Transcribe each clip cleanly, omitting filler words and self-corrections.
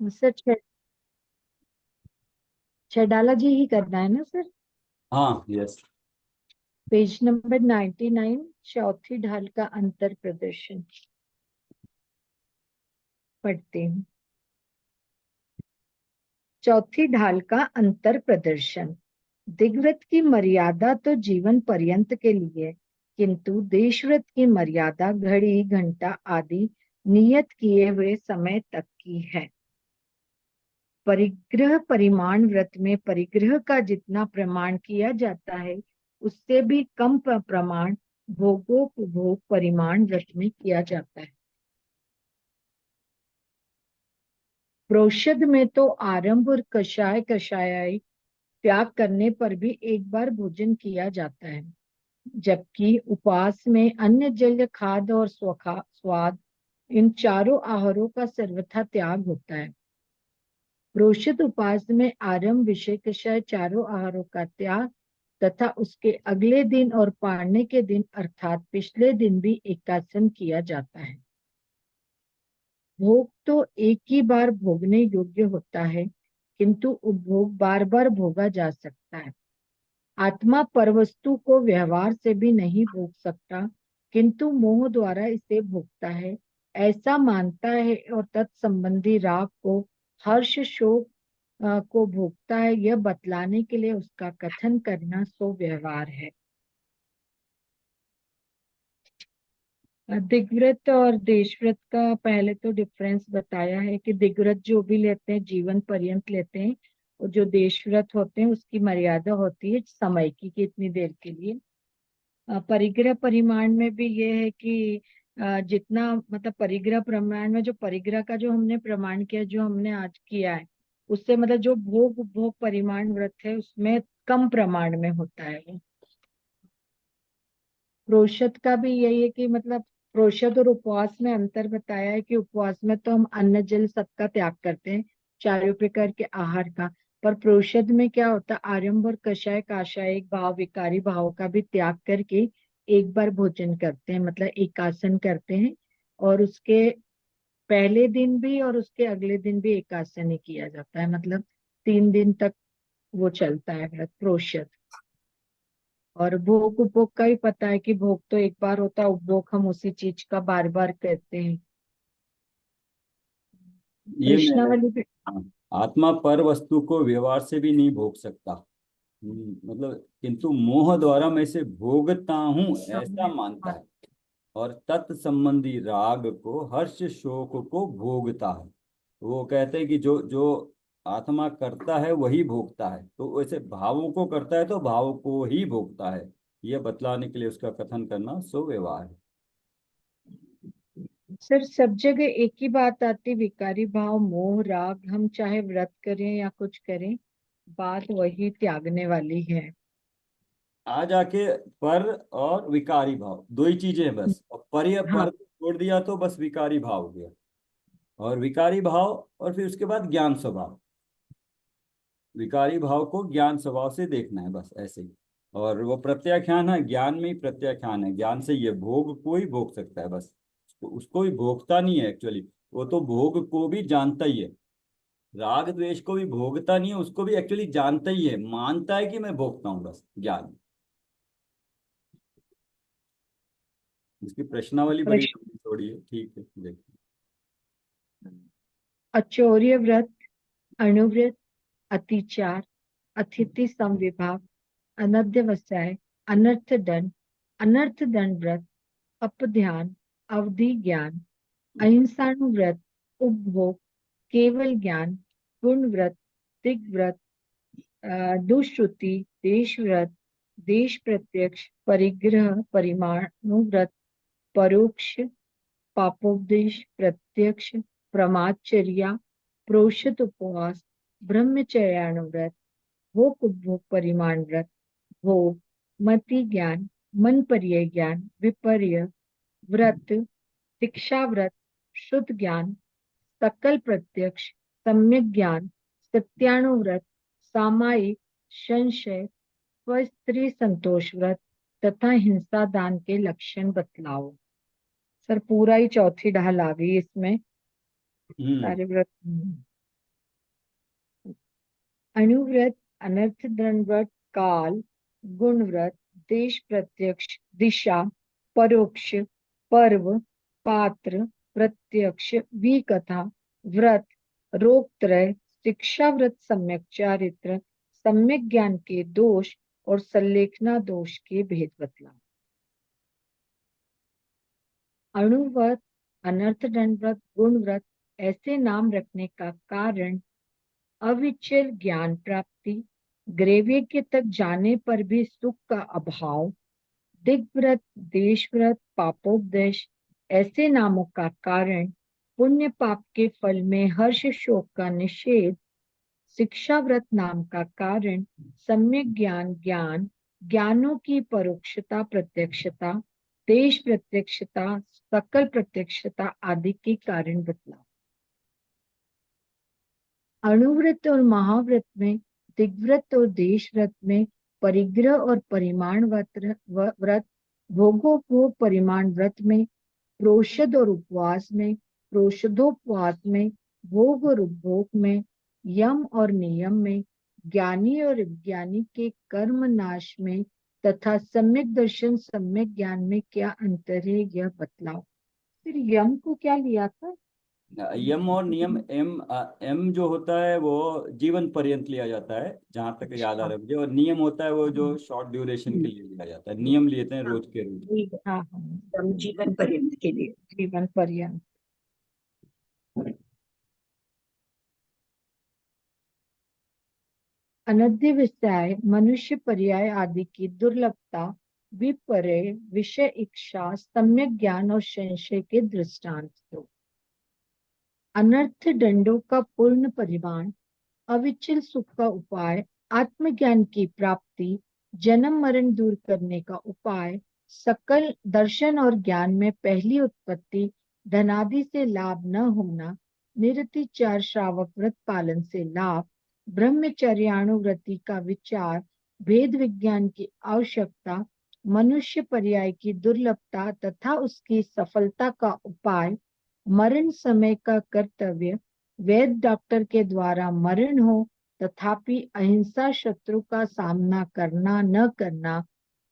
Sir छडाला जी ही करना है ना सर? हाँ, यस। पेज नंबर 99, चौथी ढाल का अंतर प्रदर्शन पढ़ते हैं। चौथी ढाल का अंतर प्रदर्शन। दिग्व्रत की मर्यादा तो जीवन पर्यंत के लिए, किंतु देशव्रत की मर्यादा घड़ी घंटा आदि नियत किए हुए समय तक की है। परिग्रह परिमाण व्रत में परिग्रह का जितना प्रमाण किया जाता है, उससे भी कम प्रमाण भोगोपभोग परिमाण व्रत में किया जाता है। प्रोषद में तो आरंभ और कषाय कषाय त्याग करने पर भी एक बार भोजन किया जाता है, जबकि उपवास में अन्न जल खाद और स्वाद इन चारों आहारों का सर्वथा त्याग होता है। प्रोषित उपवास में आरंभ विषय कषाय चारों आहारों का त्याग तथा उसके अगले दिन और पारने के दिन अर्थात पिछले दिन भी एकासन किया जाता है। भोग तो एक ही बार भोगने योग्य होता है, किंतु उपभोग बार बार भोगा जा सकता है। आत्मा परवस्तु को व्यवहार से भी नहीं भोग सकता, किंतु मोह द्वारा इसे भोगता है, ऐसा मानता है और तत्संबंधी राग को, हर्ष शोक को भोगता है, यह बतलाने के लिए उसका कथन करना सो व्यवहार है। दिग्व्रत और देशव्रत का पहले तो डिफरेंस बताया है कि दिग्व्रत जो भी लेते हैं जीवन पर्यंत लेते हैं, और जो देशव्रत होते हैं उसकी मर्यादा होती है समय की कि इतनी देर के लिए। परिग्रह परिमाण में भी ये है कि जितना मतलब परिग्रह प्रमाण में जो परिग्रह का जो हमने प्रमाण किया, जो हमने आज किया है, उससे मतलब जो भोग उपभोग परिमाण व्रत है उसमें कम प्रमाण में होता है वो। प्रोषद का भी यही है कि मतलब प्रोषद और उपवास में अंतर बताया है कि उपवास में तो हम अन्न जल सबका त्याग करते हैं, चारों प्रकार के आहार का। पर प्रोषद में क्या होता है, आरंभ और कषाय काषायिक भाव विकारी भाव का भी त्याग करके एक बार भोजन करते हैं, मतलब एकासन करते हैं। और उसके पहले दिन भी और उसके अगले दिन भी एकासन ही किया जाता है, मतलब 3 दिन तक वो चलता है व्रत प्रोषद। और भोग उपभोग का ही पता है कि भोग तो एक बार होता है, उपभोग हम उसी चीज का बार बार करते हैं। ये मैं प्रश्नावली पे। हाँ, आत्मा पर वस्तु को व्यवहार से भी नहीं भोग सकता। मतलब किंतु मोह द्वारा मैं इसे भोगता हूँ ऐसा मानता है, और तत्संबंधी राग को हर्ष शोक को भोगता है। वो कहते हैं कि जो जो आत्मा करता है वही भोगता है, तो वैसे भावों को करता है तो भाव को ही भोगता है। यह बतलाने के लिए उसका कथन करना सो व्यवहार है। सर सब जगह एक ही बात आती, विकारी भाव मोह राग, हम चाहे व्रत करें या कुछ करें, बात वही त्यागने वाली है। आ जाके पर और विकारी भाव दो ही चीजें हैं बस, और पर या पर हाँ। को छोड़ दिया तो बस विकारी भाव हो गया। और विकारी भाव, और फिर उसके बाद ज्ञान स्वभाव। विकारी भाव को ज्ञान स्वभाव से देखना है बस ऐसे ही। और वो प्रत्याख्यान है, ज्ञान में ही प्रत्याख्यान है, ज्ञान से ये भोग को ही भोग सकता है बस। उसको भी भोगता नहीं है एक्चुअली, वो तो भोग को भी जानता ही है। राग द्वेष को भी भोगता नहीं है, उसको भी एक्चुअली जानता ही है, मानता है कि मैं भोगता हूँ बस ज्ञान। इसकी प्रश्नावली बड़ी प्रश्न। लंबी थोड़ी है, ठीक है देखिए। अचौर्य व्रत, अणुव्रत, अतिचार, अतिथि समविभाग, अनध्यवसाय, अनर्थ दंड, अनर्थ दंड व्रत, अपध्यान, अवधि ज्ञान, अहिंसाणुव्रत, उपभोग, केवल ज्ञान, गुण व्रत, दिग्व्रत, दुष्श्रुति, देश व्रत, देश प्रत्यक्ष, परिग्रह परिमाणु व्रत, परोक्ष, पापोपदेश, प्रत्यक्ष, प्रमाचर्या, प्रोषित उपवास, ब्रह्मचर्यानुव्रत, भोग उपभोग परिमाण व्रत, भोग, मति ज्ञान, मन पर्य ज्ञान, विपर्य व्रत, शिक्षा व्रत, शुद्ध ज्ञान, सकल प्रत्यक्ष, सम्यक ज्ञान, सत्यानुव्रत, सामायिक, संशय, स्त्री संतोष व्रत तथा हिंसा दान के लक्षण बतलाओ। सर पूरा ही चौथी ढाल आ गई इसमें, हम्म। सारे व्रत। अणुव्रत, अनर्थ दंडव्रत, काल, गुणव्रत, देश प्रत्यक्ष, दिशा, परोक्ष, पर्व, पात्र, प्रत्यक्ष, विकथा, व्रत, रोगत्रय, शिक्षा व्रत, सम्यक चारित्र, सम्यक ज्ञान के दोष और संलेखना दोष के भेद बतलाओ। अणुव्रत, अनर्थ दंडव्रत, गुणव्रत ऐसे नाम रखने का कारण अविचल ज्ञान प्राप्ति, ग्रैवेग्य तक जाने पर भी सुख का अभाव, दिग्व्रत, देशव्रत, पापोपदेश ऐसे नामों का कारण पुण्य पाप के फल में हर्ष शोक का निषेध, शिक्षा व्रत नाम का कारण सम्यक ज्ञान, ज्ञान, ज्ञानों की परोक्षता, प्रत्यक्षता, देश प्रत्यक्षता, सकल प्रत्यक्षता आदि के कारण बतलाओ। अणुव्रत और महाव्रत में, दिग्व्रत और देश व्रत में, परिग्रह और परिमाण व्रत, भोगोपभोग परिमाण व्रत में, प्रोषद और उपवास में, प्रोषदोपवास में, भोग और उपभोग में, यम और नियम में, ज्ञानी और अज्ञानी के कर्म नाश में तथा सम्यक दर्शन सम्यक ज्ञान में क्या अंतर है यह बतलाओ। फिर यम को क्या लिया था? यम और नियम, एम जो होता है वो जीवन पर्यंत लिया जाता है जहां तक याद आ रहा है मुझे, और नियम होता है वो जो शॉर्ट ड्यूरेशन के लिए लिया जाता है, नियम लेते हैं रोज के रोज। हाँ हाँ, जीवन पर्यंत के लिए, जीवन पर्यंत। अनध्यवसाय, मनुष्य पर्याय आदि की दुर्लभता, विपर्य, विषय इच्छा, सम्यक ज्ञान और संशय के दृष्टांत दो। अनर्थ दंडों का पूर्ण परिमाण, अविचल सुख का उपाय, आत्मज्ञान की प्राप्ति, जन्म मरण दूर करने का उपाय, सकल दर्शन और ज्ञान में पहली उत्पत्ति, धनादि से लाभ न होना, निरतिचार श्रावक व्रत पालन से लाभ, ब्रह्मचर्याणुव्रति का विचार, भेद विज्ञान की आवश्यकता, मनुष्य पर्याय की दुर्लभता तथा उसकी सफलता का उपाय, मरण समय का कर्तव्य, वैद्य डॉक्टर के द्वारा मरण हो तथापि अहिंसा, शत्रु का सामना करना न करना,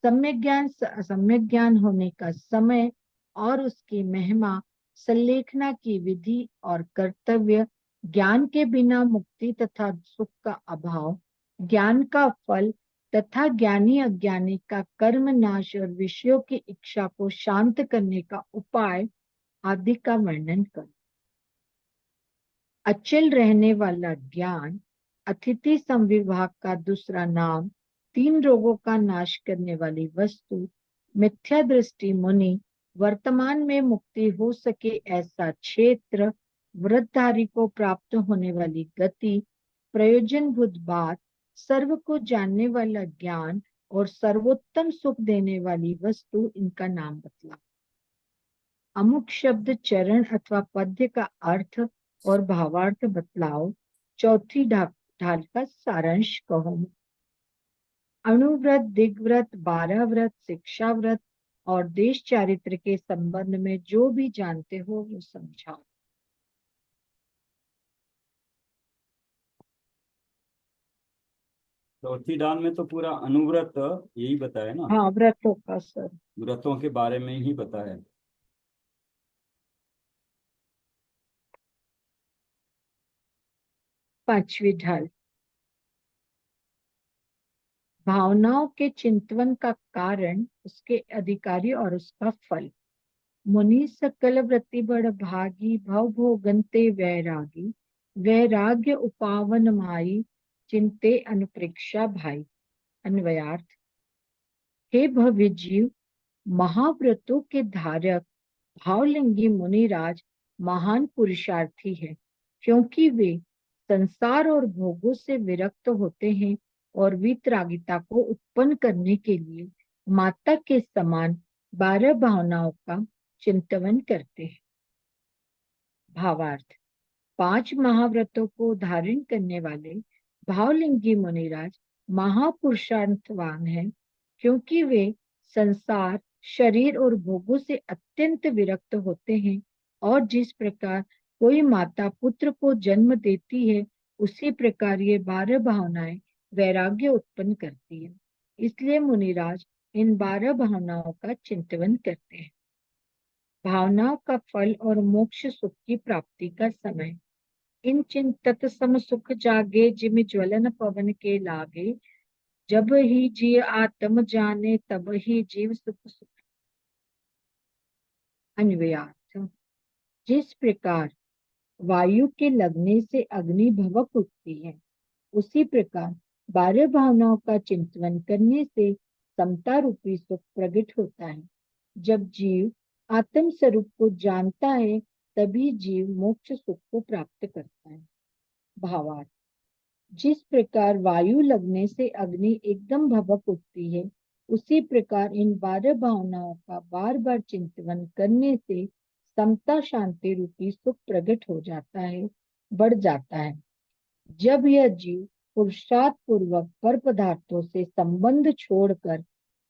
सम्यक ज्ञान होने का समय और उसकी महिमा, संलेखना की विधि और कर्तव्य, ज्ञान के बिना मुक्ति तथा सुख का अभाव, ज्ञान का फल तथा ज्ञानी अज्ञानी का कर्म नाश और विषयों की इच्छा को शांत करने का उपाय आदि का वर्णन कर। अचल रहने वाला ज्ञान, अतिथि संविभाग का दूसरा नाम, तीन रोगों का नाश करने वाली वस्तु, मिथ्या दृष्टि मुनि, वर्तमान में मुक्ति हो सके ऐसा क्षेत्र, व्रतधारी को प्राप्त होने वाली गति, प्रयोजनभूत बात, सर्व को जानने वाला ज्ञान और सर्वोत्तम सुख देने वाली वस्तु, इनका नाम बतला। अमुक शब्द चरण अथवा पद्य का अर्थ और भावार्थ बतलाओ। चौथी ढाल का सारांश कहो। अणुव्रत, दिग्व्रत, 12 व्रत, शिक्षा व्रत और देश चारित्र के संबंध में जो भी जानते हो वो समझाओ। चौथी दान में तो पूरा अनुव्रत यही बताया ना, हाँ, व्रतों का सर। व्रतों के बारे में ही बताया। पांचवी ढाल, भावनाओं के चिंतन का कारण, उसके अधिकारी और उसका फल। मुनि सकल वृत्ति बड़ भागी, भव भोगंते वैरागी, वैराग्य उपावन माई, चिंते अनुप्रेक्षा भाई। अन्वयार्थ, हे भव्य जीव, महाव्रतों के धारक भावलिंगी मुनिराज महान पुरुषार्थी है, क्योंकि वे संसार और भोगों से विरक्त होते हैं और वितरागिता को उत्पन्न करने के लिए माता के समान 12 भावनाओं का चिंतन करते हैं। भावार्थ, 5 महाव्रतों को धारण करने वाले भावलिंगी मुनिराज महापुरुषार्थवान है, क्योंकि वे संसार, शरीर और भोगों से अत्यंत विरक्त होते हैं और जिस प्रकार कोई माता पुत्र को जन्म देती है उसी प्रकार ये 12 भावनाएं वैराग्य उत्पन्न करती है। इसलिए मुनिराज इन 12 भावनाओं का चिंतन करते हैं। भावनाओं का फल और मोक्ष सुख की प्राप्ति का समय। इन चिंतत सम सुख जागे, जिम ज्वलन पवन के लागे। जब ही जी आत्म जाने, तब ही जीव सुख सुख। अन्वयार्थ। जिस प्रकार वायु के लगने से अग्नि भभक उठती है, उसी प्रकार 12 भावनाओं का चिंतन करने से समता रूपी सुख प्रकट होता है। जब जीव आत्म स्वरूप को जानता है, तभी जीव मोक्ष सुख को प्राप्त करता है। भावार्थ। जिस प्रकार वायु लगने से अग्नि एकदम भभक उठती है, उसी प्रकार इन 12 भावनाओं का बार बार चिंतन करने से समता शांति रूपी सुख प्रकट हो जाता है, बढ़ जाता है। जब यह जीव पुरुषार्थ पूर्वक पर पदार्थों से संबंध छोड़कर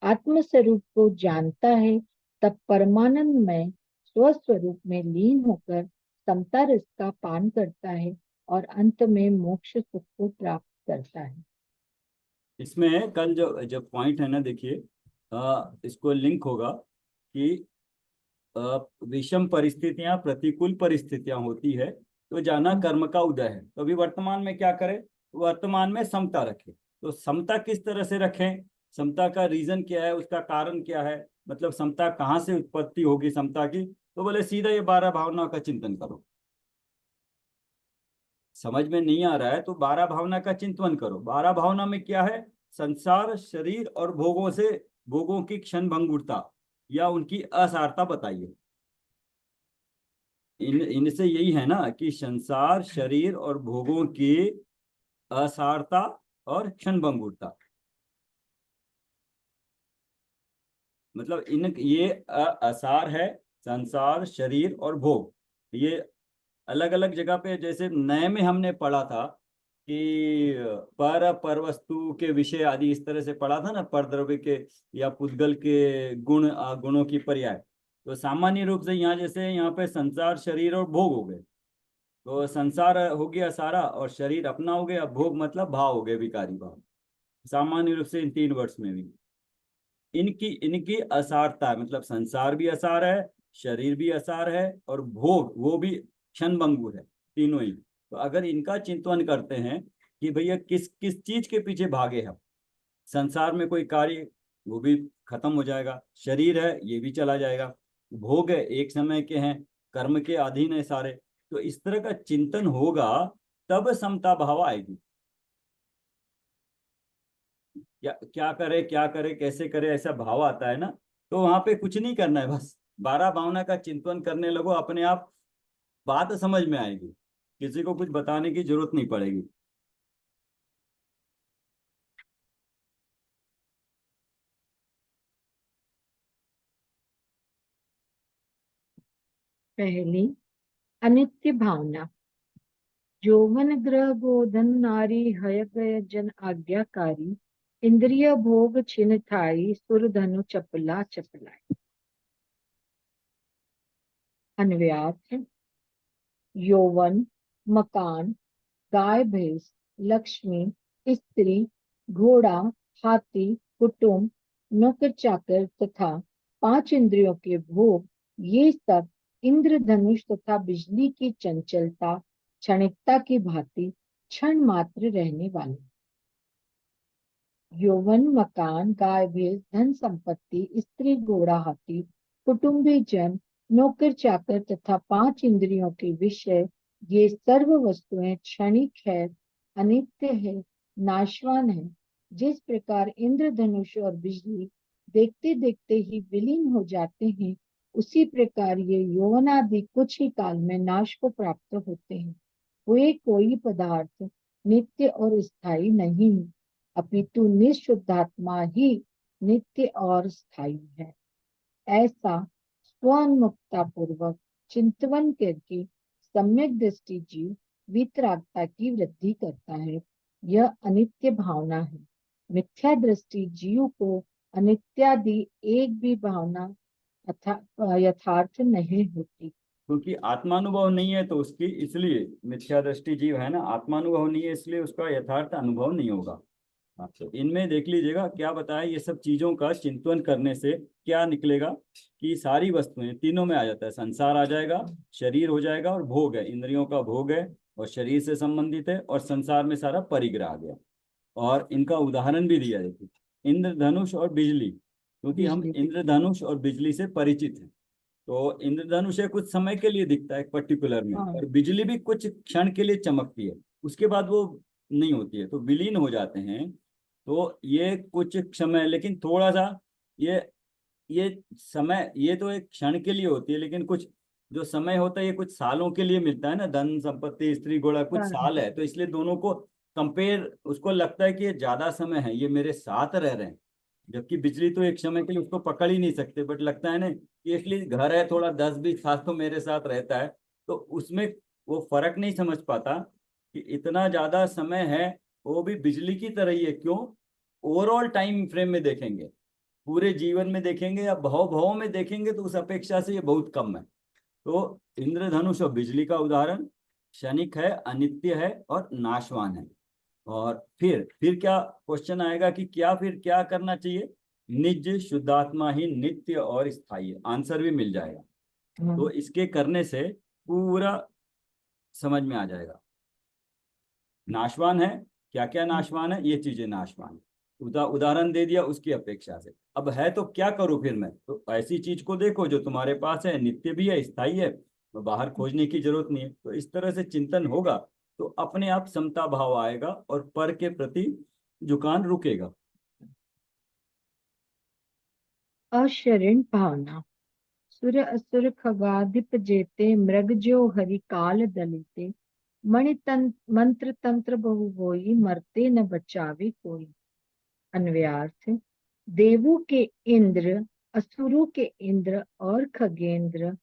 आत्म स्वरूप को जानता है, तब परमानंद में स्वस्वरूप में लीन होकर समता रस का पान करता है और अंत में मोक्ष सुख को प्राप्त करता है। इसमें कल जो जो पॉइंट है ना, देखिए, इसको लिंक होगा कि विषम परिस्थितियां, प्रतिकूल परिस्थितियां होती है तो जाना कर्म का उदय है। तो अभी वर्तमान में क्या करें? वर्तमान में समता रखें। तो समता किस तरह से रखें? समता का रीजन क्या है, उसका कारण क्या है, मतलब समता कहाँ से उत्पत्ति होगी समता की? तो बोले सीधा ये 12 भावनाओं का चिंतन करो। समझ में नहीं आ रहा है तो 12 भावना का चिंतन करो। 12 भावना में क्या है? संसार, शरीर और भोगों से, भोगों की क्षण भंगुरता या उनकी असारता बताइए। इनसे यही है ना कि संसार, शरीर और भोगों की असारता और क्षण भंगुरता, मतलब इन ये असार है, संसार, शरीर और भोग। ये अलग अलग जगह पे, जैसे नए में हमने पढ़ा था कि पर वस्तु के विषय आदि, इस तरह से पढ़ा था ना, पर द्रव्य के या पुद्गल के गुण, गुणों की पर्याय। तो सामान्य रूप से यहाँ जैसे यहाँ पे संसार, शरीर और भोग हो गए। तो संसार हो गया सारा और शरीर अपना हो गया, भोग मतलब भाव हो गए, विकारी भाव। सामान्य रूप से इन 3 वर्ष में भी इनकी इनकी असारता है, मतलब संसार भी असार है, शरीर भी असार है और भोग वो भी क्षण भंगुर है, तीनों ही। तो अगर इनका चिंतन करते हैं कि भैया किस किस चीज के पीछे भागे हम, संसार में कोई कार्य वो भी खत्म हो जाएगा, शरीर है ये भी चला जाएगा, भोग है एक समय के हैं, कर्म के अधीन है सारे। तो इस तरह का चिंतन होगा तब समता भाव आएगी। क्या करे, क्या करे, कैसे करे, ऐसा भाव आता है ना। तो वहां पे कुछ नहीं करना है, बस 12 भावना का चिंतन करने लगो, अपने आप बात समझ में आएगी, किसी को कुछ बताने की जरूरत नहीं पड़ेगी। पहली, अनित्य भावना। यौवन ग्रह गोधन नारी, हय गय जन आज्ञाकारी। इंद्रिय भोग छिन थाई, सुर धनु चपला चपलाई। अन्वयार्थ। यौवन, मकान, गाय भैंस, लक्ष्मी, स्त्री, घोड़ा, हाथी, कुटुंब, नौकर चाकर तथा 5 इंद्रियों के भोग, ये सब इंद्रधनुष तथा बिजली की चंचलता, क्षणिकता की भांति क्षण मात्र रहने वाले। यौवन, मकान, गाय भैंस, धन संपत्ति, स्त्री, घोड़ा, हाथी, कुटुंबी जन, नौकर चाकर तथा 5 इंद्रियों के विषय, ये सर्व वस्तुएं क्षणिक है, अनित्य है, नाशवान है। जिस प्रकार इंद्रधनुष और बिजली देखते देखते ही विलीन हो जाते हैं, उसी प्रकार ये यौवनादि कुछ ही काल में नाश को प्राप्त होते हैं। वे कोई पदार्थ नित्य और स्थायी नहीं, अपितु निःशुद्धात्मा ही नित्य और स्थायी है। ऐसा स्वन्मुक्ता पूर्वक चिंतन करके सम्यक दृष्टि जीव वितरागता की वृद्धि करता है। यह अनित्य भावना है। मिथ्या दृष्टि जीव को अनित्यादि एक भी भावना यथार्थ नहीं होती। क्योंकि आत्मानुभव नहीं है तो उसकी, इसलिए मिथ्या दृष्टि जीव है ना, आत्मानुभव नहीं है इसलिए उसका यथार्थ अनुभव नहीं होगा। हाँ, तो इनमें देख लीजिएगा क्या बताया, ये सब चीजों का चिंतन करने से क्या निकलेगा कि सारी वस्तुएं तीनों में आ जाता है, संसार आ जाएगा, शरीर हो जाएगा और भोग है, इंद्रियों का भोग है और शरीर से संबंधित है, और संसार में सारा परिग्रह आ गया। और इनका उदाहरण भी दिया, देखिए इंद्रधनुष और बिजली, क्योंकि हम बिजली भी। इंद्रधनुष और बिजली से परिचित हैं। तो इंद्रधनुष है कुछ समय के लिए दिखता है पर्टिकुलर में, हाँ। और बिजली भी कुछ क्षण के लिए चमकती है, उसके बाद वो नहीं होती है, तो विलीन हो जाते हैं। तो ये कुछ समय, लेकिन थोड़ा सा ये ये समय, ये तो एक क्षण के लिए होती है, लेकिन कुछ जो समय होता है ये कुछ सालों के लिए मिलता है ना, धन संपत्ति स्त्री घोड़ा कुछ हाँ, साल है, तो इसलिए दोनों को कंपेयर, उसको लगता है कि ये ज्यादा समय है, ये मेरे साथ रह रहे हैं। जबकि बिजली तो एक समय के लिए उसको पकड़ ही नहीं सकते, बट लगता है ना कि एटलीस्ट घर है, थोड़ा 10-20 साल तो मेरे साथ रहता है। तो उसमें वो फर्क नहीं समझ पाता कि इतना ज्यादा समय है, वो भी बिजली की तरह ही है। क्यों? ओवरऑल टाइम फ्रेम में देखेंगे, पूरे जीवन में देखेंगे या भाव भाव में देखेंगे तो उस अपेक्षा से ये बहुत कम है। तो इंद्रधनुष और बिजली का उदाहरण क्षणिक है, अनित्य है और नाशवान है। और फिर क्या क्वेश्चन आएगा कि क्या फिर क्या करना चाहिए? निज शुद्धात्मा ही नित्य और स्थायी है, आंसर भी मिल जाएगा। तो हाँ। इसके करने से पूरा समझ में आ जाएगा। नाशवान है, क्या क्या नाशवान है, ये चीजें नाशवान है। उदाहरण दे दिया उसकी अपेक्षा से। अब है तो क्या करूं फिर मैं? तो ऐसी चीज को देखो जो तुम्हारे पास है, नित्य भी है, स्थायी है, तो बाहर खोजने की जरूरत नहीं है। तो इस तरह से चिंतन होगा तो अपने आप समता भाव आएगा और पर के प्रति झुकान रुकेगा। अशरण भावना। सुर असुर खगाधिप जेते मृग जो हरि काल दलिते मणि मंत्र तंत्र बहु होई मरते न बचावे कोई। अन्वयार्थ। देवों के इंद्र, असुरों के इंद्र और खगेंद्र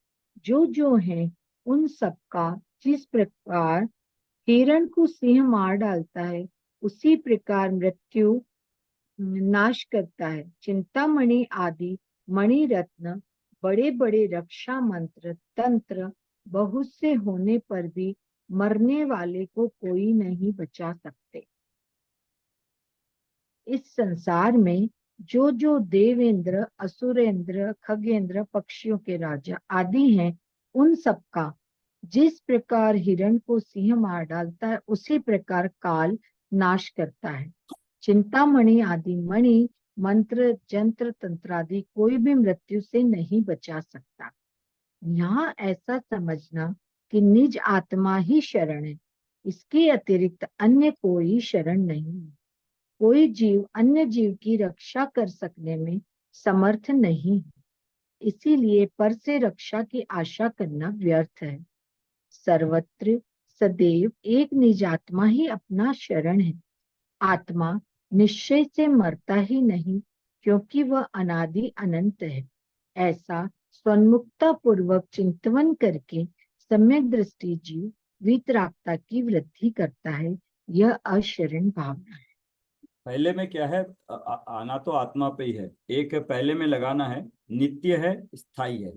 जो हैं, उन सबका जिस प्रकार हिरण को सिंह मार डालता है, उसी प्रकार मृत्यु नाश करता है। चिंतामणि आदि मणि रत्न, बड़े बड़े रक्षा मंत्र तंत्र बहुत से होने पर भी मरने वाले को कोई नहीं बचा सकते। इस संसार में जो देवेंद्र, असुरेंद्र, खगेंद्र, पक्षियों के राजा आदि हैं, उन सबका जिस प्रकार हिरण को सिंह मार डालता है, उसी प्रकार काल नाश करता है। चिंतामणि आदि मणि, मंत्र जंत्र तंत्रादि कोई भी मृत्यु से नहीं बचा सकता। यहाँ ऐसा समझना कि निज आत्मा ही शरण है, इसके अतिरिक्त अन्य कोई शरण नहीं है। कोई जीव अन्य जीव की रक्षा कर सकने में समर्थ नहीं है, इसीलिए पर से रक्षा की आशा करना व्यर्थ है। सर्वत्र सदैव एक निजात्मा ही अपना शरण है। आत्मा निश्चय से मरता ही नहीं, क्योंकि वह अनादि अनंत है। ऐसा स्वन्मुक्ता पूर्वक चिंतन करके सम्यक दृष्टि जीव वीतरागता की वृद्धि करता है। यह अशरण भावना है। पहले में क्या है, आना तो आत्मा पे ही है। एक पहले में लगाना है, नित्य है, स्थायी है।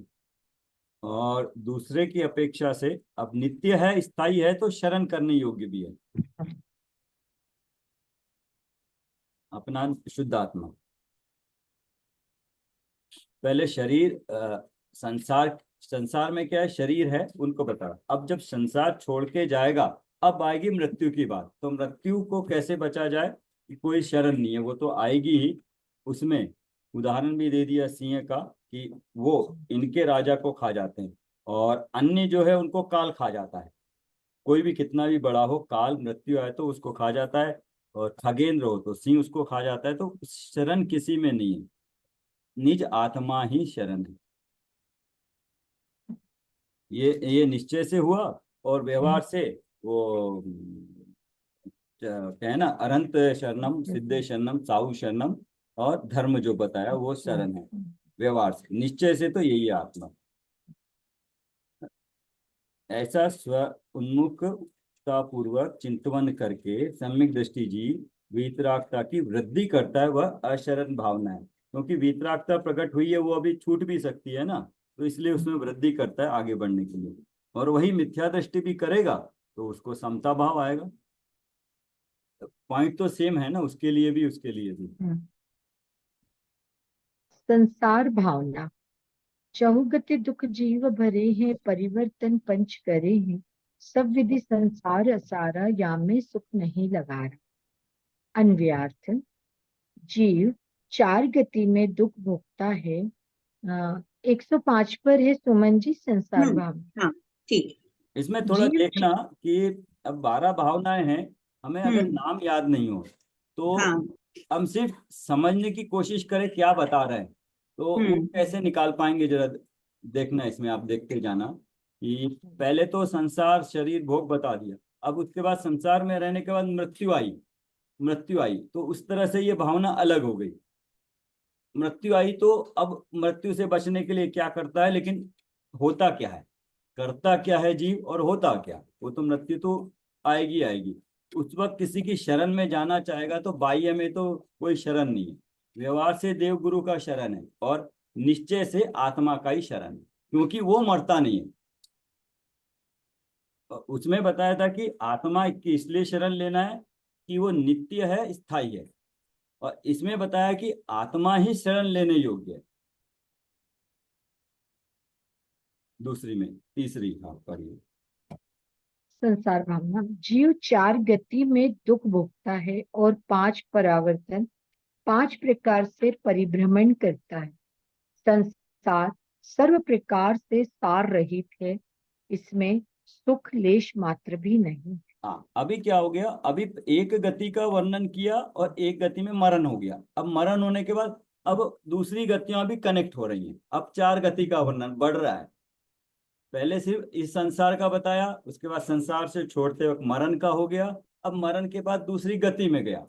और दूसरे की अपेक्षा से, अब नित्य है स्थायी है तो शरण करने योग्य भी है, अपना शुद्ध आत्मा। पहले शरीर, संसार, संसार में क्या है, शरीर है उनको बता। अब जब संसार छोड़ के जाएगा, अब आएगी मृत्यु की बात। तो मृत्यु को कैसे बचा जाए, कि कोई शरण नहीं है, वो तो आएगी ही। उसमें उदाहरण भी दे दिया सिंह का, कि वो इनके राजा को खा जाते हैं, और अन्य जो है उनको काल खा जाता है। कोई भी कितना भी बड़ा हो, काल मृत्यु आए तो उसको खा जाता है। और खगेंद्र हो तो सिंह उसको खा जाता है। तो शरण किसी में नहीं है, निज आत्मा ही शरण है। ये निश्चय से हुआ। और व्यवहार से वो क्या है ना, अनंत शरणम, सिद्धे शरणम, साहु शरणम, और धर्म जो बताया वो शरण है। व्यवहार से, निश्चय से तो यही है आत्मा। ऐसा स्व उन्मुखता पूर्वक चिंतन करके सम्यक दृष्टि जीव वीतरागता की वृद्धि करता है, वह अशरण भावना है। क्योंकि वीतरागता प्रकट हुई है, वो अभी छूट भी सकती है ना। तो इसलिए उसमें वृद्धि करता है आगे बढ़ने के लिए। और वही मिथ्या दृष्टि भी करेगा तो उसको समता भाव आएगा। पॉइंट तो सेम है ना, उसके लिए भी उसके लिए भी। संसार भावना। चहुगति दुख जीव भरे हैं, परिवर्तन पंच करे हैं, सब विधि संसार असारा, या में सुख नहीं लगा रहा। अन्वयार्थ। जीव चार गति में दुख भोगता है। 105 पर है सुमन जी, संसार भावना। हाँ ठीक। इसमें थोड़ा जीव देखना कि अब 12 भावनाएं हैं, हमें अगर नाम याद नहीं हो तो हाँ हम सिर्फ समझने की कोशिश करें क्या बता रहे हैं, तो वो कैसे निकाल पाएंगे जरा देखना। इसमें आप देखते जाना कि पहले तो संसार शरीर भोग बता दिया, अब उसके बाद संसार में रहने के बाद मृत्यु आई। मृत्यु आई तो उस तरह से ये भावना अलग हो गई। मृत्यु आई तो अब मृत्यु से बचने के लिए क्या करता है, लेकिन होता क्या है, करता क्या है जीव और होता क्या, वो तो मृत्यु तो आएगी आएगी। उस वक्त किसी की शरण में जाना चाहेगा तो बाह्य में तो कोई शरण नहीं है, व्यवहार से देव गुरु का शरण है और निश्चय से आत्मा का ही शरण है, क्योंकि वो मरता नहीं है। उसमें बताया था कि आत्मा की इसलिए शरण लेना है कि वो नित्य है, स्थायी है। और इसमें बताया कि आत्मा ही शरण लेने योग्य है। दूसरी में तीसरी, हाँ पढ़िए। संसार भावना। जीव चार गति में दुख भोगता है और पांच परावर्तन, पांच प्रकार से परिभ्रमण करता है। संसार सर्व प्रकार से सार रहित है, इसमें सुख लेश मात्र भी नहीं। हाँ अभी क्या हो गया, अभी एक गति का वर्णन किया और एक गति में मरण हो गया। अब मरण होने के बाद अब दूसरी गतियां भी कनेक्ट हो रही हैं, अब चार गति का वर्णन बढ़ रहा है। पहले सिर्फ इस संसार का बताया, उसके बाद संसार से छोड़ते वक्त मरण का हो गया, अब मरण के बाद दूसरी गति में गया।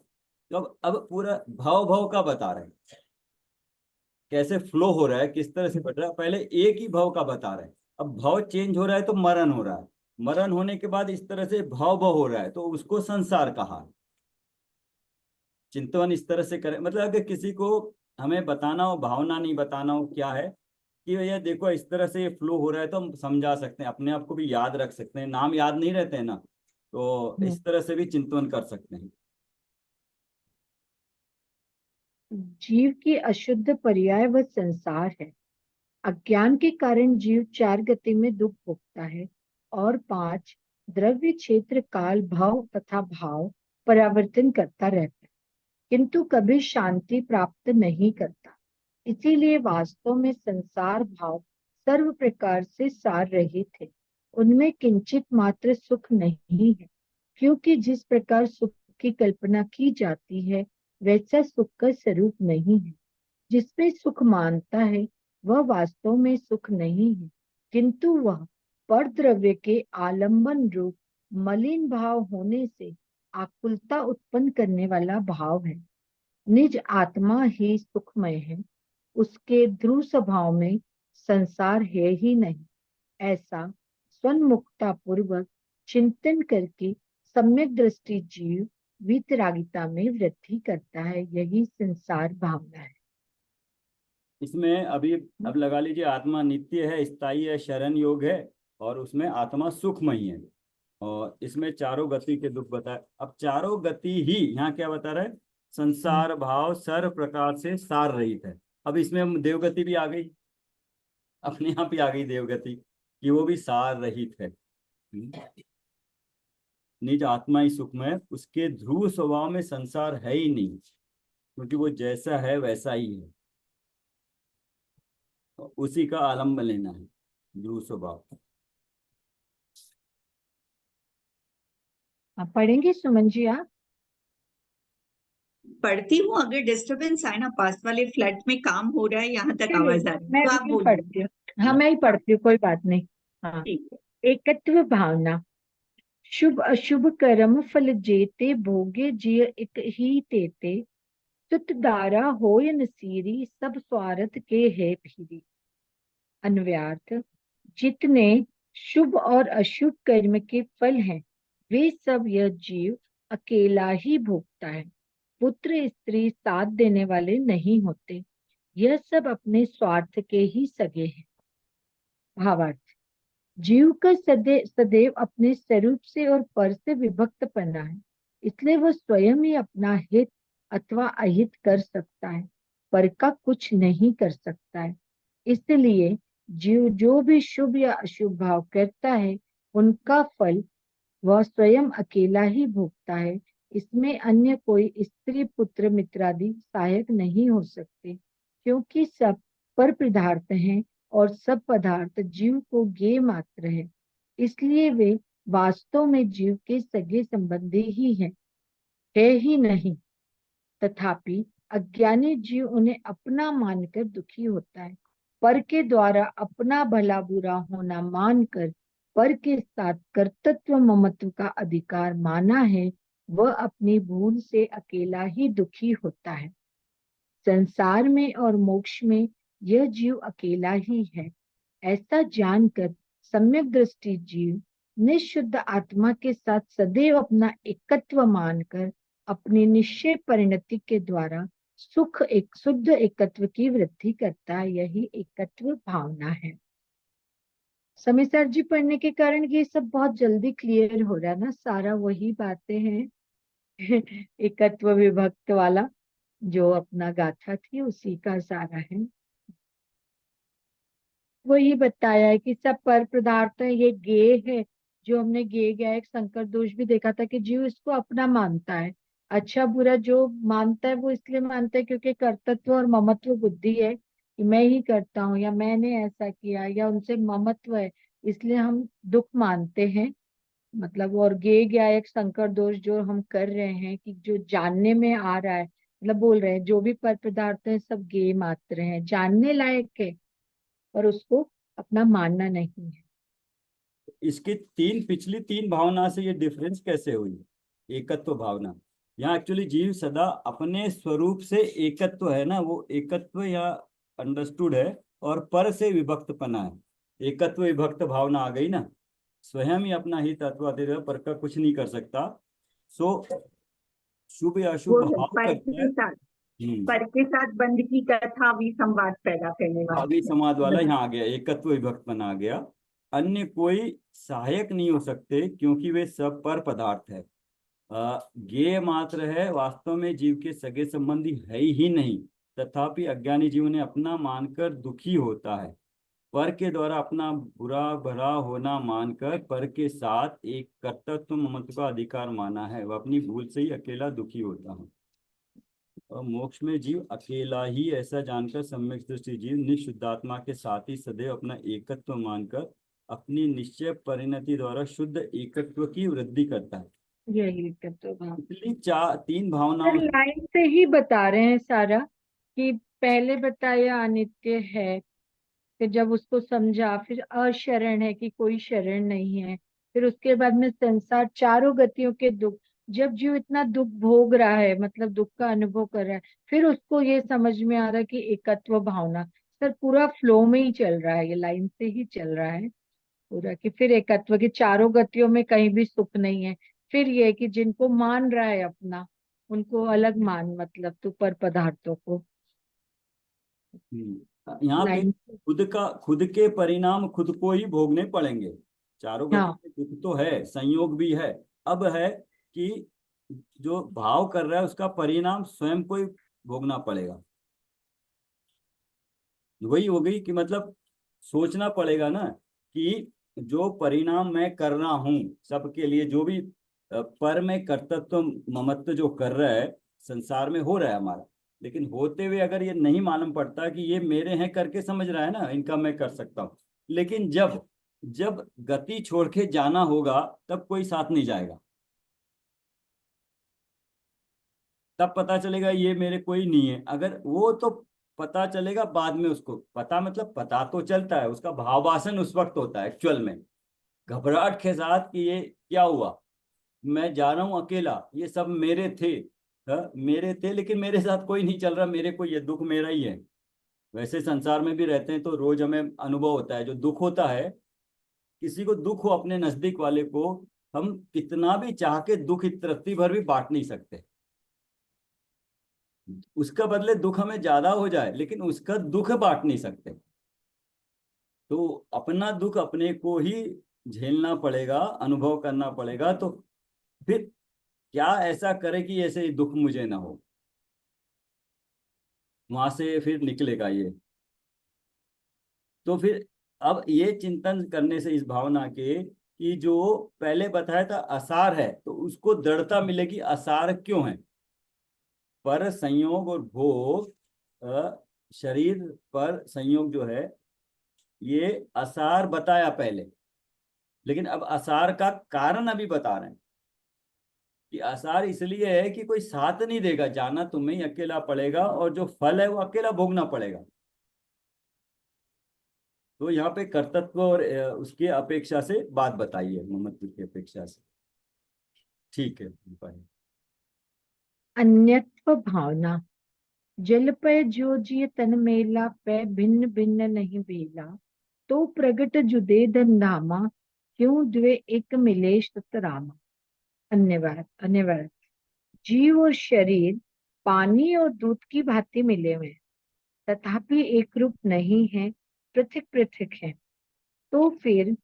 तो अब पूरा भाव भाव का बता रहे हैं, कैसे फ्लो हो रहा है, किस तरह से बढ़ रहा है। पहले एक ही भाव का बता रहे हैं, अब भाव चेंज हो रहा है तो मरण हो रहा है, मरण होने के बाद इस तरह से भाव भाव हो रहा है तो उसको संसार कहा। चिंतन इस तरह से करें, मतलब अगर किसी को हमें बताना हो, भावना नहीं बताना हो क्या है कि भैया देखो इस तरह से फ्लो हो रहा है, तो हम समझा सकते हैं, अपने आप को भी याद रख सकते हैं। नाम याद नहीं रहते हैं ना, तो इस तरह से भी चिंतन कर सकते हैं। जीव की अशुद्ध पर्याय व संसार है। अज्ञान के कारण जीव चार गति में दुख भोगता है और पांच द्रव्य क्षेत्र काल भाव तथा भाव परावर्तन करता रहता है, किंतु कभी शांति प्राप्त नहीं करता। इसीलिए वास्तव में संसार भाव सर्व प्रकार से सार रहित है, उनमें किंचित मात्र सुख नहीं है, क्योंकि जिस प्रकार सुख की कल्पना की जाती है वैसा सुख का स्वरूप नहीं है। जिसमें सुख मानता है वह वास्तव में सुख नहीं है, किंतु वह पर द्रव्य के आलंबन रूप मलिन भाव होने से आकुलता उत्पन्न करने वाला भाव है। निज आत्मा ही सुखमय है, उसके ध्रुव स्वभाव में संसार है ही नहीं। ऐसा स्वन्मुक्ता पूर्वक चिंतन करके सम्यक दृष्टि जीव वितरागिता में वृद्धि करता है, यही संसार भावना है। इसमें अभी अब लगा लीजिए, आत्मा नित्य है, स्थायी है, शरण योग है, और उसमें आत्मा सुखमयी है। और इसमें चारों गति के दुख बताए। अब चारों गति ही यहाँ क्या बता रहे हैं, संसार भाव सर्व प्रकार से सार रहित है। अब इसमें हम देवगति भी आ गई, अपने आप ही आ गई देवगति कि वो भी सार रहित है। निज आत्मा ही सुखमय, उसके ध्रुव स्वभाव में संसार है ही नहीं, क्योंकि वो जैसा है वैसा ही है, उसी का आलम्बन लेना है, ध्रुव स्वभाव। आप पढ़ेंगे सुमन जी? आप पढ़ती हूँ, अगर डिस्टरबेंस आए ना, पास वाले फ्लैट में काम हो रहा है, यहाँ तक चलिए आवाज आ रही है, मैं तो आप भी बोलिए। पढ़ती हूँ। हाँ मैं ही पढ़ती हूँ, कोई बात नहीं। हाँ। ठीक है। एकत्व भावना। शुभ अशुभ कर्म फल जेते, भोगे जिय एक ही तेते, सुत दारा होय नसीरी, सब स्वार्थ के है भीरी। अन्वयार्थ। जितने शुभ और अशुभ कर्म के फल हैं वे सब यह जीव अकेला ही भोगता है, पुत्र स्त्री साथ देने वाले नहीं होते, यह सब अपने स्वार्थ के ही सगे हैं। भावार्थ, जीव का सदैव अपने स्वरूप से और पर से विभक्त पना है, इसलिए वह स्वयं ही अपना हित अथवा अहित कर सकता है, पर का कुछ नहीं कर सकता है। इसलिए जीव जो भी शुभ या अशुभ भाव करता है, उनका फल वह स्वयं अकेला ही भोगता है। इसमें अन्य कोई स्त्री पुत्र मित्रादि सहायक नहीं हो सकते, क्योंकि सब पर पदार्थ हैं और सब पदार्थ जीव को ज्ञेय मात्र है। इसलिए वे वास्तव में जीव के सगे संबंधी ही हैं, है ही नहीं। तथापि अज्ञानी जीव उन्हें अपना मानकर दुखी होता है। पर के द्वारा अपना भला बुरा होना मानकर पर के साथ कर्तृत्व ममत्व का अधिकार माना है, वह अपनी भूल से अकेला ही दुखी होता है। संसार में और मोक्ष में यह जीव अकेला ही है। ऐसा जानकर सम्यक दृष्टि जीव निशुद्ध आत्मा के साथ सदैव अपना एकत्व मानकर अपनी निश्चय परिणति के द्वारा सुख एक शुद्ध एकत्व की वृद्धि करता है। यही एकत्व भावना है। समय सर जी पढ़ने के कारण ये सब बहुत जल्दी क्लियर हो रहा है ना, सारा वही बातें हैं एकत्व विभक्त वाला जो अपना गाथा थी उसी का सारा है। वही बताया है कि सब पर पदार्थ है, ये गेय है। जो हमने गेय गया एक संकर दोष भी देखा था कि जीव इसको अपना मानता है। अच्छा बुरा जो मानता है वो इसलिए मानता है क्योंकि कर्तृत्व और ममत्व बुद्धि है कि मैं ही करता हूँ या मैंने ऐसा किया, या उनसे ममत्व है, इसलिए हम दुख मानते हैं। मतलब और गेय गया एक संकर दोष जो हम कर रहे हैं कि जो जानने में आ रहा है, मतलब बोल रहे हैं जो भी पर पदार्थ है सब गेय मात्र है, जानने लायक है, पर उसको अपना मानना नहीं है। इसकी पिछली तीन भावना से ये डिफरेंस कैसे हुई? एकत्व भावना, यहाँ एक्चुअली जीव सदा अपने स्वरूप से एकत्व है ना, वो एकत्व यहाँ अंडरस्टूड है, और पर से विभक्त पना है। एकत्व विभक्त भावना आ गई ना, स्वयं ही अपना हित अथवा पर का कुछ नहीं कर सकता। सो शुभ या अशुभ वो है भाव पर करता है। के साथ, पर के साथ बंद की कथा विसंवाद पैदा करने अभी वाली समाज वाला है। यहाँ आ गया, एकत्व विभक्त बना गया। अन्य कोई सहायक नहीं हो सकते क्योंकि वे सब पर पदार्थ है, ज्ञेय मात्र है, वास्तव में जीव के सगे संबंधी है ही नहीं। तथापि अज्ञानी जीव ने अपना मानकर दुखी होता है। पर के द्वारा अपना बुरा भला होना मानकर पर के साथ एक कर्तृत्व ममत्व का अधिकार माना है, वह अपनी भूल से ही अकेला दुखी होता है। और मोक्ष में जीव अकेला ही, ऐसा जानकर सम्यक दृष्टि जीव निशुद्धात्मा के साथ ही सदैव अपना एकत्व मानकर अपनी निश्चय परिणति द्वारा शुद्ध एकत्व की वृद्धि करता है। यही तो भाव इसलिए तीन सर भावनाओं। लाइन से ही बता रहे हैं सारा, कि पहले बताया अनित्य है, फिर जब उसको समझा फिर अशरण है कि कोई शरण नहीं है, फिर उसके बाद में संसार चारों गतियों के दुख, जब जीव इतना दुख भोग रहा है मतलब दुख का अनुभव कर रहा है, फिर उसको ये समझ में आ रहा है कि एकत्व भावना। सर पूरा फ्लो में ही चल रहा है, ये लाइन से ही चल रहा है पूरा, कि फिर एकत्व की चारों गतियों में कहीं भी सुख नहीं है। फिर ये है कि जिनको मान रहा है अपना, उनको अलग मान, मतलब तो पर पदार्थों को। यहाँ पे लाइन। खुद के परिणाम खुद को ही भोगने पड़ेंगे। चारों गति हाँ, में दुख तो है, संयोग भी है। अब है कि जो भाव कर रहा है उसका परिणाम स्वयं को ही भोगना पड़ेगा। वही हो गई कि मतलब सोचना पड़ेगा ना कि जो परिणाम मैं कर रहा हूं सबके लिए, जो भी पर में कर्तृत्व ममत्व जो कर रहा है संसार में हो रहा है हमारा, लेकिन होते हुए अगर ये नहीं मालूम पड़ता कि ये मेरे हैं करके समझ रहा है ना, इनका मैं कर सकता हूँ। लेकिन जब जब गति छोड़ के जाना होगा तब कोई साथ नहीं जाएगा, तब पता चलेगा ये मेरे कोई नहीं है। अगर वो तो पता चलेगा बाद में, उसको पता मतलब पता तो चलता है, उसका भावासन उस वक्त होता है एक्चुअल में, घबराहट के साथ कि ये क्या हुआ, मैं जा रहा हूं अकेला, ये सब मेरे थे। मेरे थे लेकिन मेरे साथ कोई नहीं चल रहा, मेरे को ये दुख मेरा ही है। वैसे संसार में भी रहते हैं तो रोज हमें अनुभव होता है, जो दुख होता है, किसी को दुख हो अपने नजदीक वाले को, हम कितना भी चाह के दुख एक रत्ती भर भी बांट नहीं सकते। उसका बदले दुख हमें ज्यादा हो जाए लेकिन उसका दुख बांट नहीं सकते। तो अपना दुख अपने को ही झेलना पड़ेगा, अनुभव करना पड़ेगा। तो फिर क्या ऐसा करे कि ऐसे ही दुख मुझे ना हो, वहां से फिर निकलेगा ये। तो फिर अब ये चिंतन करने से इस भावना के कि जो पहले बताया था आसार है, तो उसको दृढ़ता मिलेगी आसार क्यों है। पर संयोग और भोग, शरीर पर संयोग जो है ये आसार बताया पहले, लेकिन अब आसार का कारण अभी बता रहे हैं कि आसार इसलिए है कि कोई साथ नहीं देगा, जाना तुम्हें ही अकेला पड़ेगा और जो फल है वो अकेला भोगना पड़ेगा। तो यहाँ पे कर्तृत्व और उसकी अपेक्षा से बात बताई है, ममत्व की अपेक्षा से। ठीक है भाई। अन्यत्व भावना। जल पय जो जिय तन मेला, पै भिन्न भिन्न नहीं बेला। तो प्रगट जुदे धन धामा, क्यों द्वे एक मिलेश तत रामा। अन्यवाद अन्यवाद। जीव और शरीर पानी और दूध की भांति मिले हुए हैं, तथापि एक रूप नहीं है, पृथक पृथक है। तो फिर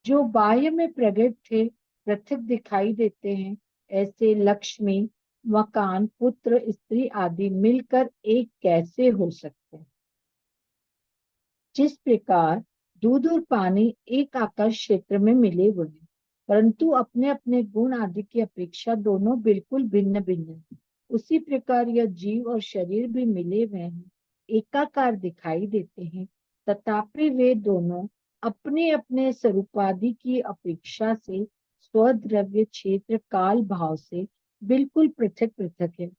जो बाह्य में प्रकट थे पृथक दिखाई देते हैं, ऐसे लक्ष्मी, मकान, पुत्र, स्त्री आदि मिलकर एक कैसे हो सकते हैं। जिस प्रकार दूध और पानी एक आकाश क्षेत्र में मिले हुए हैं, परंतु अपने अपने गुण आदि की अपेक्षा दोनों बिल्कुल भिन्न भिन्न हैं, उसी प्रकार यह जीव और शरीर भी मिले हुए हैं, एकाकार दिखाई देते हैं, तथापि वे दोनों अपने अपने स्वरूपादि की अपेक्षा से स्वद्रव्य क्षेत्र काल भाव से बिल्कुल पृथक पृथक है।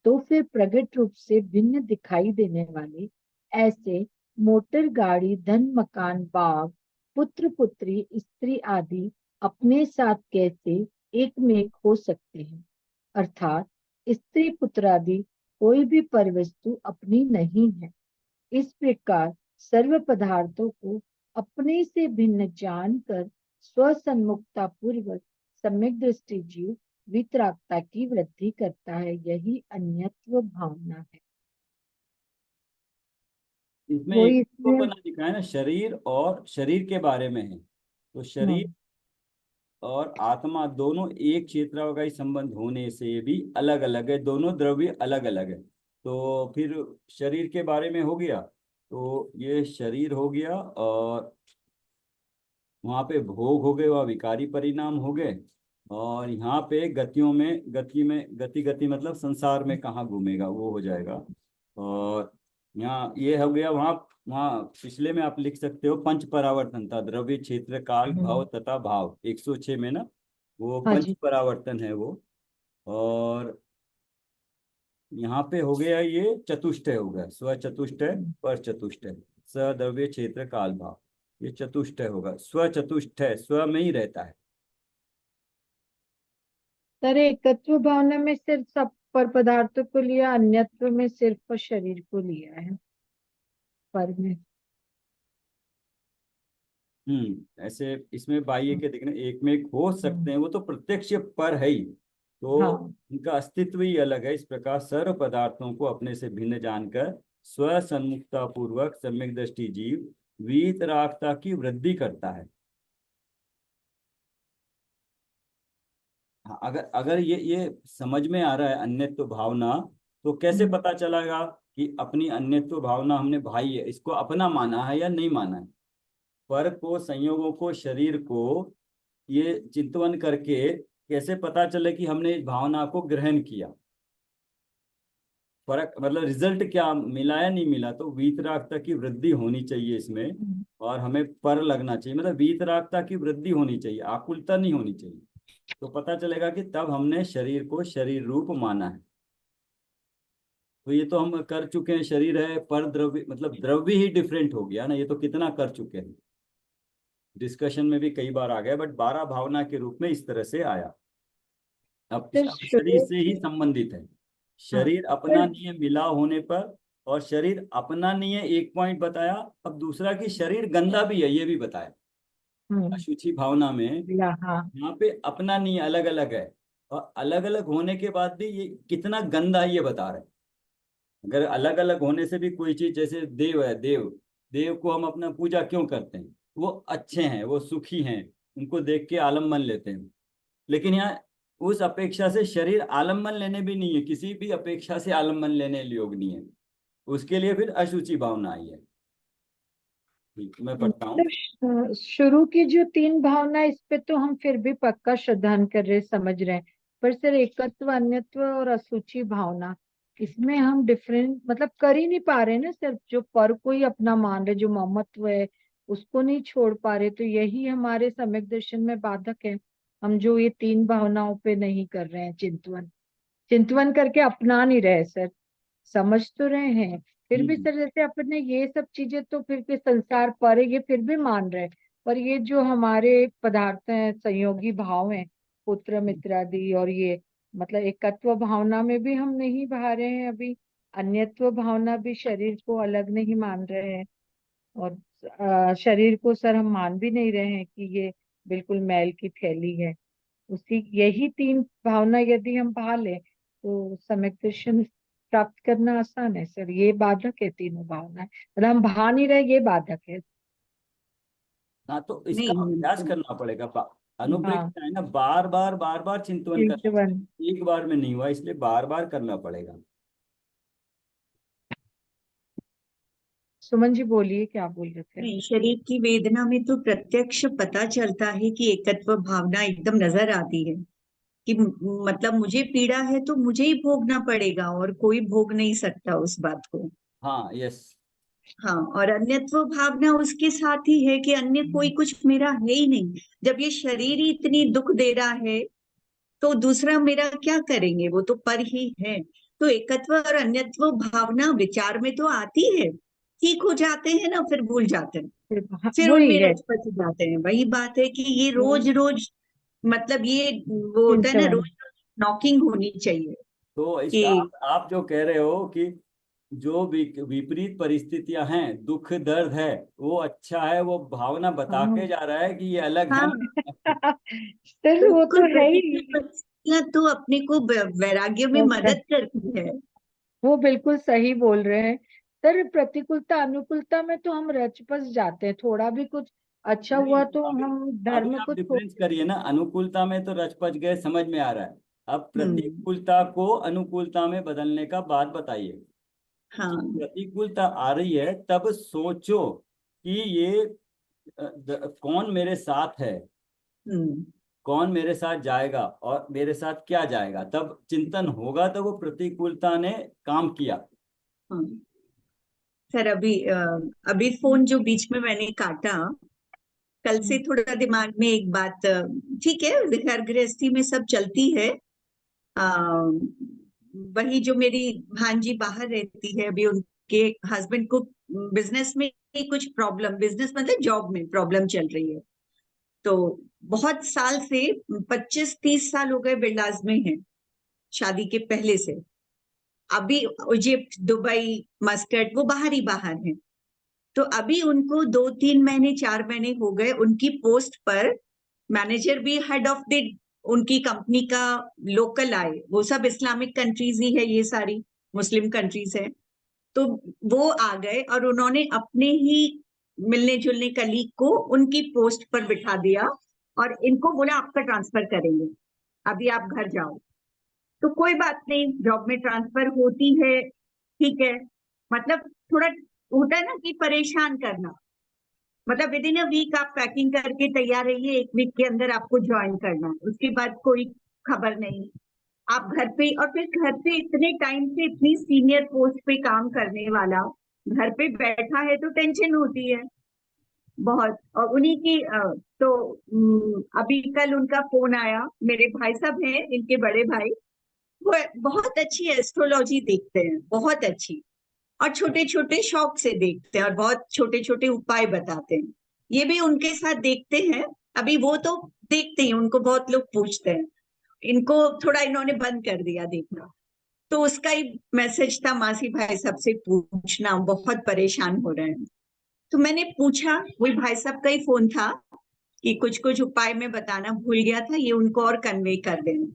तो फिर प्रगट रूप से भिन्न दिखाई देने वाले ऐसे मोटर गाड़ी, धन, मकान, बाग, पुत्र पुत्री, स्त्री आदि अपने साथ कैसे एक में एक हो सकते हैं। अर्थात स्त्री पुत्र आदि कोई भी परवस्तु अपनी नहीं है। इस प्रकार सर्व पदार्थों को अपने से भिन्न जानकर स्वसन्मुखता पूर्वक सम्यक दृष्टि जीव वितरागता की वृद्धि करता है। यही अन्यत्व भावना है। इसमें वो एक तो इसमें बना दिखा है ना, शरीर और शरीर के बारे में है। तो शरीर और आत्मा दोनों एक क्षेत्र का ही संबंध होने से भी अलग अलग है, दोनों द्रव्य अलग अलग है। तो फिर शरीर के बारे में हो गया, तो ये शरीर हो गया, और वहां पे भोग हो गए, वह विकारी परिणाम हो गए। और यहाँ पे गतियों में, गति में, गति गति मतलब संसार में कहाँ घूमेगा वो हो जाएगा। और यहाँ ये हो गया। वहाँ वहाँ पिछले में आप लिख सकते हो पंच परावर्तन था, द्रव्य, क्षेत्र, काल, भाव तथा भाव, 106 में ना, वो हाँ पंच जी। परावर्तन है वो। और यहाँ पे हो गया ये चतुष्टय हो गया, स्व चतुष्टय, पर चतुष्टय, सद्रव्य, क्षेत्र, काल, भाव, ये चतुष्टय होगा। स्व चतुष्टय स्व में ही रहता है। सर एकत्व भावना में सिर्फ सब पर पदार्थों को लिया, अन्यत्व में सिर्फ शरीर को लिया है। पर में ऐसे इसमें बाह्य के देखने एक में एक हो सकते हैं, वो तो प्रत्यक्ष पर है ही, तो हाँ। उनका अस्तित्व ही अलग है। इस प्रकार सर्व पदार्थों को अपने से भिन्न जानकर स्व सन्मुखता पूर्वक सम्यक दृष्टि जीव वीतरागता की वृद्धि करता है। हाँ, अगर अगर ये समझ में आ रहा है अन्यत्व भावना, तो कैसे हम्म। पता चलेगा कि अपनी अन्यत्व भावना हमने भाई है इसको अपना माना है या नहीं माना है। पर को, संयोगों को, शरीर को ये चिंतन करके कैसे पता चले कि हमने इस भावना को ग्रहण किया। फर्क मतलब रिजल्ट क्या मिला या नहीं मिला, तो वीतरागता की वृद्धि होनी चाहिए इसमें। और हमें पर लगना चाहिए, मतलब वीतरागता की वृद्धि होनी चाहिए, आकुलता नहीं होनी चाहिए। तो पता चलेगा कि तब हमने शरीर को शरीर रूप माना है। तो ये तो हम कर चुके हैं, शरीर है पर द्रव्य, मतलब द्रव्य ही डिफरेंट हो गया ना, ये तो कितना कर चुके हैं, डिस्कशन में भी कई बार आ गया, बट 12 भावना के रूप में इस तरह से आया। सर अब शरीर शुरू से ही संबंधित है। हाँ। शरीर अपना पर नहीं है मिला होने पर, और शरीर अपना नहीं है एक पॉइंट बताया। अब दूसरा कि शरीर गंदा भी है ये भी बताया, हम्म। अशुचि भावना में। हाँ। यहाँ पे अपना नहीं है, अलग अलग है। और अलग अलग होने के बाद भी ये कितना गंदा है ये बता रहे हैं। अगर अलग अलग होने से भी कोई चीज, जैसे देव है, देव देव को हम अपना पूजा क्यों करते हैं? वो अच्छे हैं, वो सुखी हैं, उनको देख के आलम्बन लेते हैं। लेकिन यहाँ उस अपेक्षा से शरीर आलम्बन लेने भी नहीं है, किसी भी अपेक्षा से आलम्बन लेने योग्य नहीं है। उसके लिए फिर अशुचि भावना आई है। ठीक, मैं पढ़ता हूँ। मतलब शुरू की जो 3 भावना, इस पे तो हम फिर भी पक्का श्रद्धान कर रहे, समझ रहे हैं। पर सर एकत्व, अन्यत्व और असुचि भावना, इसमें हम डिफरेंट मतलब कर ही नहीं पा रहे ना सर। जो पर को ही अपना मान रहे, जो ममत्व है उसको नहीं छोड़ पा रहे, तो यही हमारे सम्यक दर्शन में बाधक है। हम जो ये 3 भावनाओं पे नहीं कर रहे हैं चिंतवन, चिंतवन करके अपना नहीं रहे सर। समझ तो रहे हैं फिर भी हम्म। सर, जैसे अपने ये सब चीजें तो फिर भी संसार पर है, ये फिर भी मान रहे हैं। पर ये जो हमारे पदार्थ हैं, संयोगी भाव हैं, पुत्र मित्र आदि, और ये मतलब एकत्व भावना में भी हम नहीं बहा रहे हैं अभी। अन्यत्व भावना भी शरीर को अलग नहीं मान रहे हैं। और शरीर को सर हम मान भी नहीं रहे हैं कि ये बिल्कुल मैल की थैली है। उसी यही 3 भावना यदि हम पा लें तो सम्यक दर्शन प्राप्त करना आसान है सर। ये बाधक है तीनों भावनाएं, मतलब हम भा नहीं रहे, ये बाधक है। हाँ, तो इसका अभ्यास नहीं, करना पड़ेगा। हाँ, अनुप्रेक्षा है ना, बार बार चिंतन करना चिंतवन। पड़ेगा। एक बार में नहीं हुआ, इसलिए बार बार करना पड़ेगा। सुमन जी बोलिए, क्या बोल रहे थे? नहीं, शरीर की वेदना में तो प्रत्यक्ष पता चलता है कि एकत्व भावना एकदम नजर आती है कि मतलब मुझे पीड़ा है तो मुझे ही भोगना पड़ेगा और कोई भोग नहीं सकता उस बात को। हाँ, यस। हाँ, और अन्यत्व भावना उसके साथ ही है कि अन्य कोई कुछ मेरा है ही नहीं। जब ये शरीर ही इतनी दुख दे रहा है तो दूसरा मेरा क्या करेंगे, वो तो पर ही है। तो एकत्व और अन्यत्व भावना विचार में तो आती है, ठीक हो जाते हैं ना, फिर भूल जाते हैं, हाँ, फिर वही उनमें है। रच बच जाते हैं। वही बात है कि ये तो रोज रोज मतलब ये वो होता है ना, चिंतवन। रोज नॉकिंग होनी चाहिए तो इसका कि आप जो कह रहे हो कि जो विपरीत परिस्थितियां हैं, दुख दर्द है, वो अच्छा है, वो भावना बता हाँ, के जा रहा है कि ये अलग है। हाँ, सर वो बिल्कुल तो है प्रतिकूल ही। परिस्थितियां तो अपने को वैराग्य में मदद करती है। वो बिल्कुल सही बोल रहे हैं सर। प्रतिकूलता अनुकूलता में तो हम रच बस जाते हैं, थोड़ा भी कुछ अच्छा नहीं, हुआ तो अभी हम अभी धर्म आप को छोड़। डिफरेंस करिए ना। अनुकूलता में तो रच पच गए, समझ में आ रहा है। अब हम्म। प्रतिकूलता को अनुकूलता में बदलने का बात बताइए। कि हाँ। प्रतिकूलता आ रही है, तब सोचो कि ये कौन मेरे साथ है, हम्म। कौन मेरे साथ जाएगा और मेरे साथ क्या जाएगा। तब चिंतन होगा, तो वो प्रतिकूलता ने काम किया। हाँ सर, अभी फोन जो बीच में मैंने काटा, कल से थोड़ा दिमाग में एक बात, ठीक है, घर गृहस्थी में सब चलती है। आ, वही जो मेरी भांजी बाहर रहती है, अभी उनके हस्बैंड को बिजनेस में ही कुछ प्रॉब्लम, बिजनेस मतलब जॉब में प्रॉब्लम चल रही है। तो बहुत साल से 25-30 साल हो गए बिरलाज में है, शादी के पहले से। अभी इजिप्ट, दुबई, मस्कट, वो बाहर ही बाहर है। तो अभी उनको 2-3 महीने 4 महीने हो गए उनकी पोस्ट पर मैनेजर भी हेड ऑफ द उनकी कंपनी का लोकल आए। वो सब इस्लामिक कंट्रीज ही है, ये सारी मुस्लिम कंट्रीज है। तो वो आ गए और उन्होंने अपने ही मिलने जुलने कलीग को उनकी पोस्ट पर बिठा दिया और इनको बोला आपका ट्रांसफर करेंगे, अभी आप घर जाओ। तो कोई बात नहीं, जॉब में ट्रांसफर होती है, ठीक है। मतलब थोड़ा होता है ना कि परेशान करना, मतलब विद इन अ वीक आप पैकिंग करके तैयार रहिए, 1 वीक के अंदर आपको ज्वाइन करना है, उसके बाद कोई खबर नहीं। आप घर पे, और फिर घर पे इतने टाइम से इतनी सीनियर पोस्ट पे काम करने वाला घर पे बैठा है तो टेंशन होती है बहुत। और उन्हीं की तो अभी कल उनका फोन आया, मेरे भाई साहब हैं इनके बड़े भाई, वो बहुत अच्छी एस्ट्रोलॉजी देखते हैं, बहुत अच्छी, और छोटे छोटे शौक से देखते हैं और बहुत छोटे छोटे उपाय बताते हैं। ये भी उनके साथ देखते हैं। अभी वो तो देखते ही, उनको बहुत लोग पूछते हैं, इनको थोड़ा इन्होंने बंद कर दिया देखना। तो उसका ही मैसेज था, मासी भाई साहब से पूछना, बहुत परेशान हो रहे हैं। तो मैंने पूछा, वही भाई साहब का ही फोन था कि कुछ कुछ उपाय मैं बताना भूल गया था, ये उनको और कन्वे कर देना।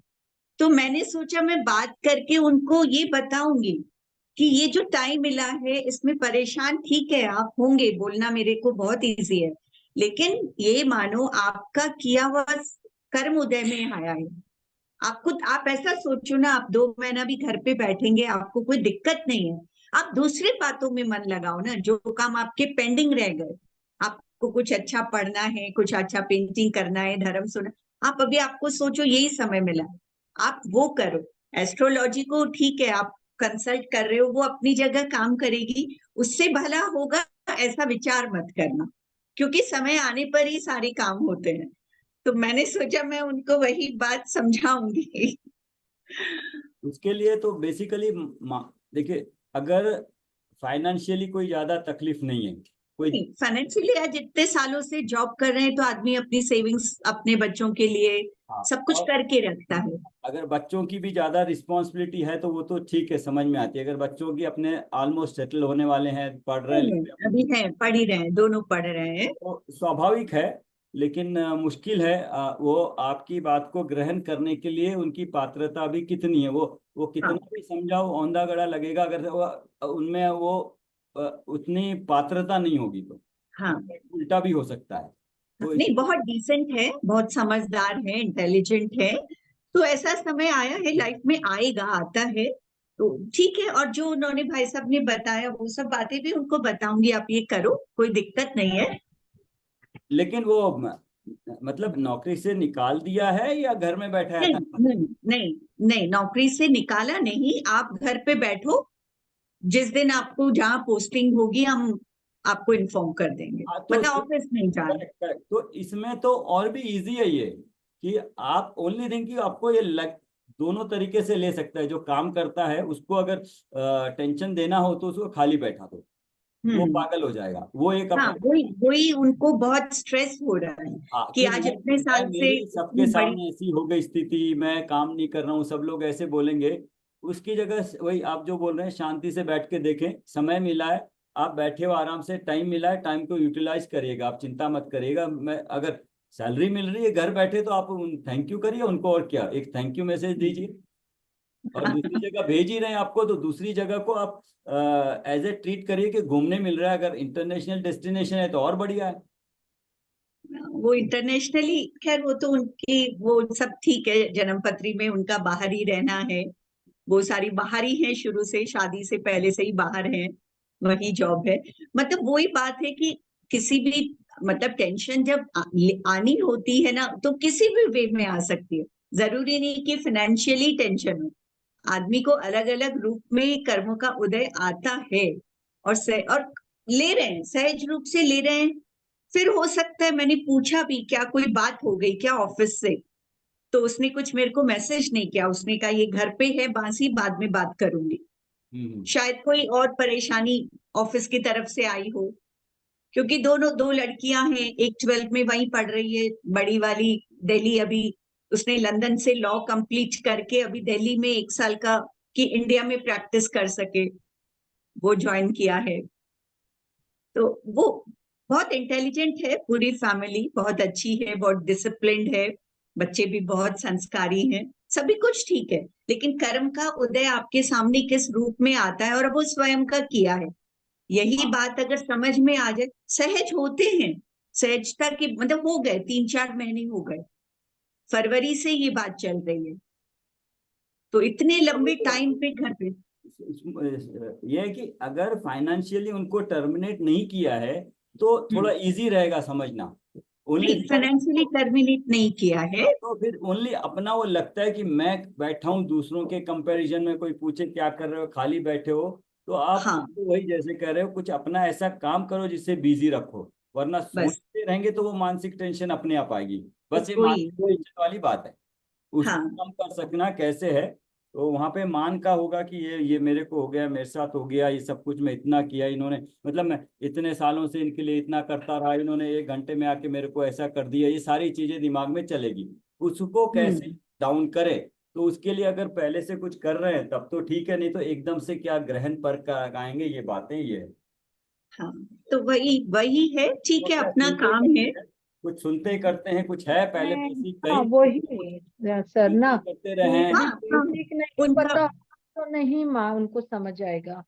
तो मैंने सोचा मैं बात करके उनको ये बताऊंगी कि ये जो टाइम मिला है इसमें परेशान ठीक है आप होंगे, बोलना मेरे को बहुत इजी है, लेकिन ये मानो आपका किया हुआ कर्म उदय में आया है। आप ऐसा सोचो ना, आप 2 महीना भी घर पे बैठेंगे, आपको कोई दिक्कत नहीं है, आप दूसरी बातों में मन लगाओ ना, जो काम आपके पेंडिंग रह गए, आपको कुछ अच्छा पढ़ना है, कुछ अच्छा पेंटिंग करना है, धर्म सुना, आप अभी आपको सोचो यही समय मिला, आप वो करो। एस्ट्रोलॉजी को ठीक है आप कंसल्ट कर रहे हो, वो अपनी जगह काम करेगी, उससे भला होगा ऐसा विचार मत करना, क्योंकि समय आने पर ही सारे काम होते हैं। तो मैंने सोचा मैं उनको वही बात समझाऊंगी। उसके लिए तो बेसिकली देखिए, अगर फाइनेंशियली कोई ज्यादा तकलीफ नहीं है, कोई फाइनेंशियली आज इतने सालों से जॉब कर रहे हैं तो आदमी अपनी सेविंग्स अपने बच्चों के लिए सब कुछ और करके रखता है। अगर बच्चों की भी ज्यादा रिस्पॉन्सिबिलिटी है तो वो तो ठीक है, समझ में आती है। अगर बच्चों की अपने ऑलमोस्ट सेटल होने वाले हैं, पढ़ रहे हैं, लिख रहे हैं, अभी है, पढ़ ही रहे हैं, दोनों पढ़ रहे हैं। तो स्वाभाविक है। लेकिन मुश्किल है वो आपकी बात को ग्रहण करने के लिए उनकी पात्रता भी कितनी है। वो कितना हाँ भी समझाओ औंधा गड़ा लगेगा, अगर उनमें वो उतनी पात्रता नहीं होगी तो हाँ उल्टा भी हो सकता है। तो नहीं, बहुत डिसेंट है, बहुत समझदार है, इंटेलिजेंट है, तो ऐसा समय आया है, लाइफ में आएगा, आता है, तो ठीक है। और जो उन्होंने भाई साहब ने बताया वो सब बातें भी उनको बताऊंगी, आप ये करो, कोई दिक्कत नहीं है। लेकिन वो मतलब नौकरी से निकाल दिया है या घर में बैठाया नहीं था? नहीं नहीं नहीं, नौकरी से निकाला नहीं, आप घर पे बैठो, जिस दिन आपको जहाँ पोस्टिंग होगी हम आपको इन्फॉर्म कर देंगे, हाँ, तो मतलब ऑफिस नहीं जाना। correct, correct। तो इसमें तो और भी इजी है ये, कि आप ओनली थिंग कि आपको ये दोनों तरीके से ले सकता है। जो काम करता है उसको अगर टेंशन देना हो तो उसको खाली बैठा दो, वो हम्म। पागल हो जाएगा। वो एक हाँ, अपने वही वही उनको बहुत स्ट्रेस हो रहा है हाँ, कि कि आज इतने साल से मेरी सबके इतनी बड़ी। सामने ऐसी हो गई स्थिति, मैं काम नहीं कर रहा हूँ, सब लोग ऐसे बोलेंगे। उसकी जगह वही आप जो बोल रहे हैं, शांति से बैठ के देखें, समय मिला है, आप बैठे हो आराम से, टाइम मिला है, टाइम को यूटिलाइज करिएगा, आप चिंता मत करिएगा। मैं अगर सैलरी मिल रही है घर बैठे तो आप थैंक यू करिए उनको, और क्या, एक थैंक यू मैसेज दीजिए। और दूसरी जगह भेज ही रहे हैं आपको तो दूसरी जगह को आप एज ए ट्रीट करिए कि घूमने मिल रहा है। अगर इंटरनेशनल डेस्टिनेशन है तो और बढ़िया है। वो इंटरनेशनली, खैर वो तो उनकी वो सब ठीक है, जन्मपत्री में उनका बाहर ही रहना है, वो सारी बाहर ही है, शुरू से शादी से पहले से ही बाहर है, वही जॉब है। मतलब वही बात है कि किसी भी मतलब टेंशन जब आनी होती है ना तो किसी भी वे में आ सकती है, जरूरी नहीं कि फाइनेंशियली टेंशन हो, आदमी को अलग अलग रूप में कर्मों का उदय आता है, और ले रहे हैं, सहज रूप से ले रहे हैं। फिर हो सकता है, मैंने पूछा भी क्या कोई बात हो गई क्या ऑफिस से, तो उसने कुछ मेरे को मैसेज नहीं किया, उसने कहा ये घर पे है बांसी, बाद में बात करूंगी। हम्म। शायद कोई और परेशानी ऑफिस की तरफ से आई हो, क्योंकि दोनों दो लड़कियां हैं, एक 12th में वहीं पढ़ रही है, बड़ी वाली दिल्ली, अभी उसने लंदन से लॉ कंप्लीट करके अभी दिल्ली में 1 साल का कि इंडिया में प्रैक्टिस कर सके वो ज्वाइन किया है। तो वो बहुत इंटेलिजेंट है, पूरी फैमिली बहुत अच्छी है, बहुत डिसिप्लिन्ड है, बच्चे भी बहुत संस्कारी हैं, सभी कुछ ठीक है, लेकिन कर्म का उदय आपके सामने किस रूप में आता है और वो स्वयं का किया है, यही बात अगर समझ में आ जाए, सहज होते हैं, सहजता के मतलब हो गए, 3-4 महीने हो गए, फरवरी से ये बात चल रही है, तो इतने लंबे टाइम पे घर पे। ये है कि अगर फाइनेंशियली उनको टर्मिनेट नहीं किया है तो थोड़ा इजी रहेगा समझना। ओनली नहीं, फाइनेंशियली टर्मिनेट नहीं किया है। तो फिर ओनली अपना वो लगता है कि मैं बैठा हूँ दूसरों के कंपैरिजन में, कोई पूछे क्या कर रहे हो, खाली बैठे हो, तो आप हाँ तो वही जैसे कह रहे हो, कुछ अपना ऐसा काम करो जिससे बिजी रखो, वरना बस सोचते रहेंगे तो वो मानसिक टेंशन अपने आप आएगी। बस ये वही मानसिक टेंशन वाली बात है, उसको हाँ कम कर सकना कैसे है। तो वहां पे मान का होगा कि ये मेरे को हो गया, मेरे साथ हो गया, ये सब कुछ मैं इतना किया इन्होंने, मतलब मैं इतने सालों से इनके लिए इतना करता रहा, इन्होंने 1 घंटे में आके मेरे को ऐसा कर दिया, ये सारी चीजें दिमाग में चलेगी। उसको कैसे हम्म डाउन करे, तो उसके लिए अगर पहले से कुछ कर रहे हैं तब तो ठीक है, नहीं तो एकदम से क्या ग्रहण पर आएंगे, ये बातें ये है। हाँ, तो वही वही है, ठीक तो है, क्या अपना सुनते काम है। करते हैं, कुछ सुनते करते हैं, कुछ है पहले मैं बेसिक हाँ कहीं वही कुछ सर ना करते कि रहे हैं। हाँ हाँ, बेसिक नहीं उनका पता तो नहीं माँ, उनको समझ आएगा।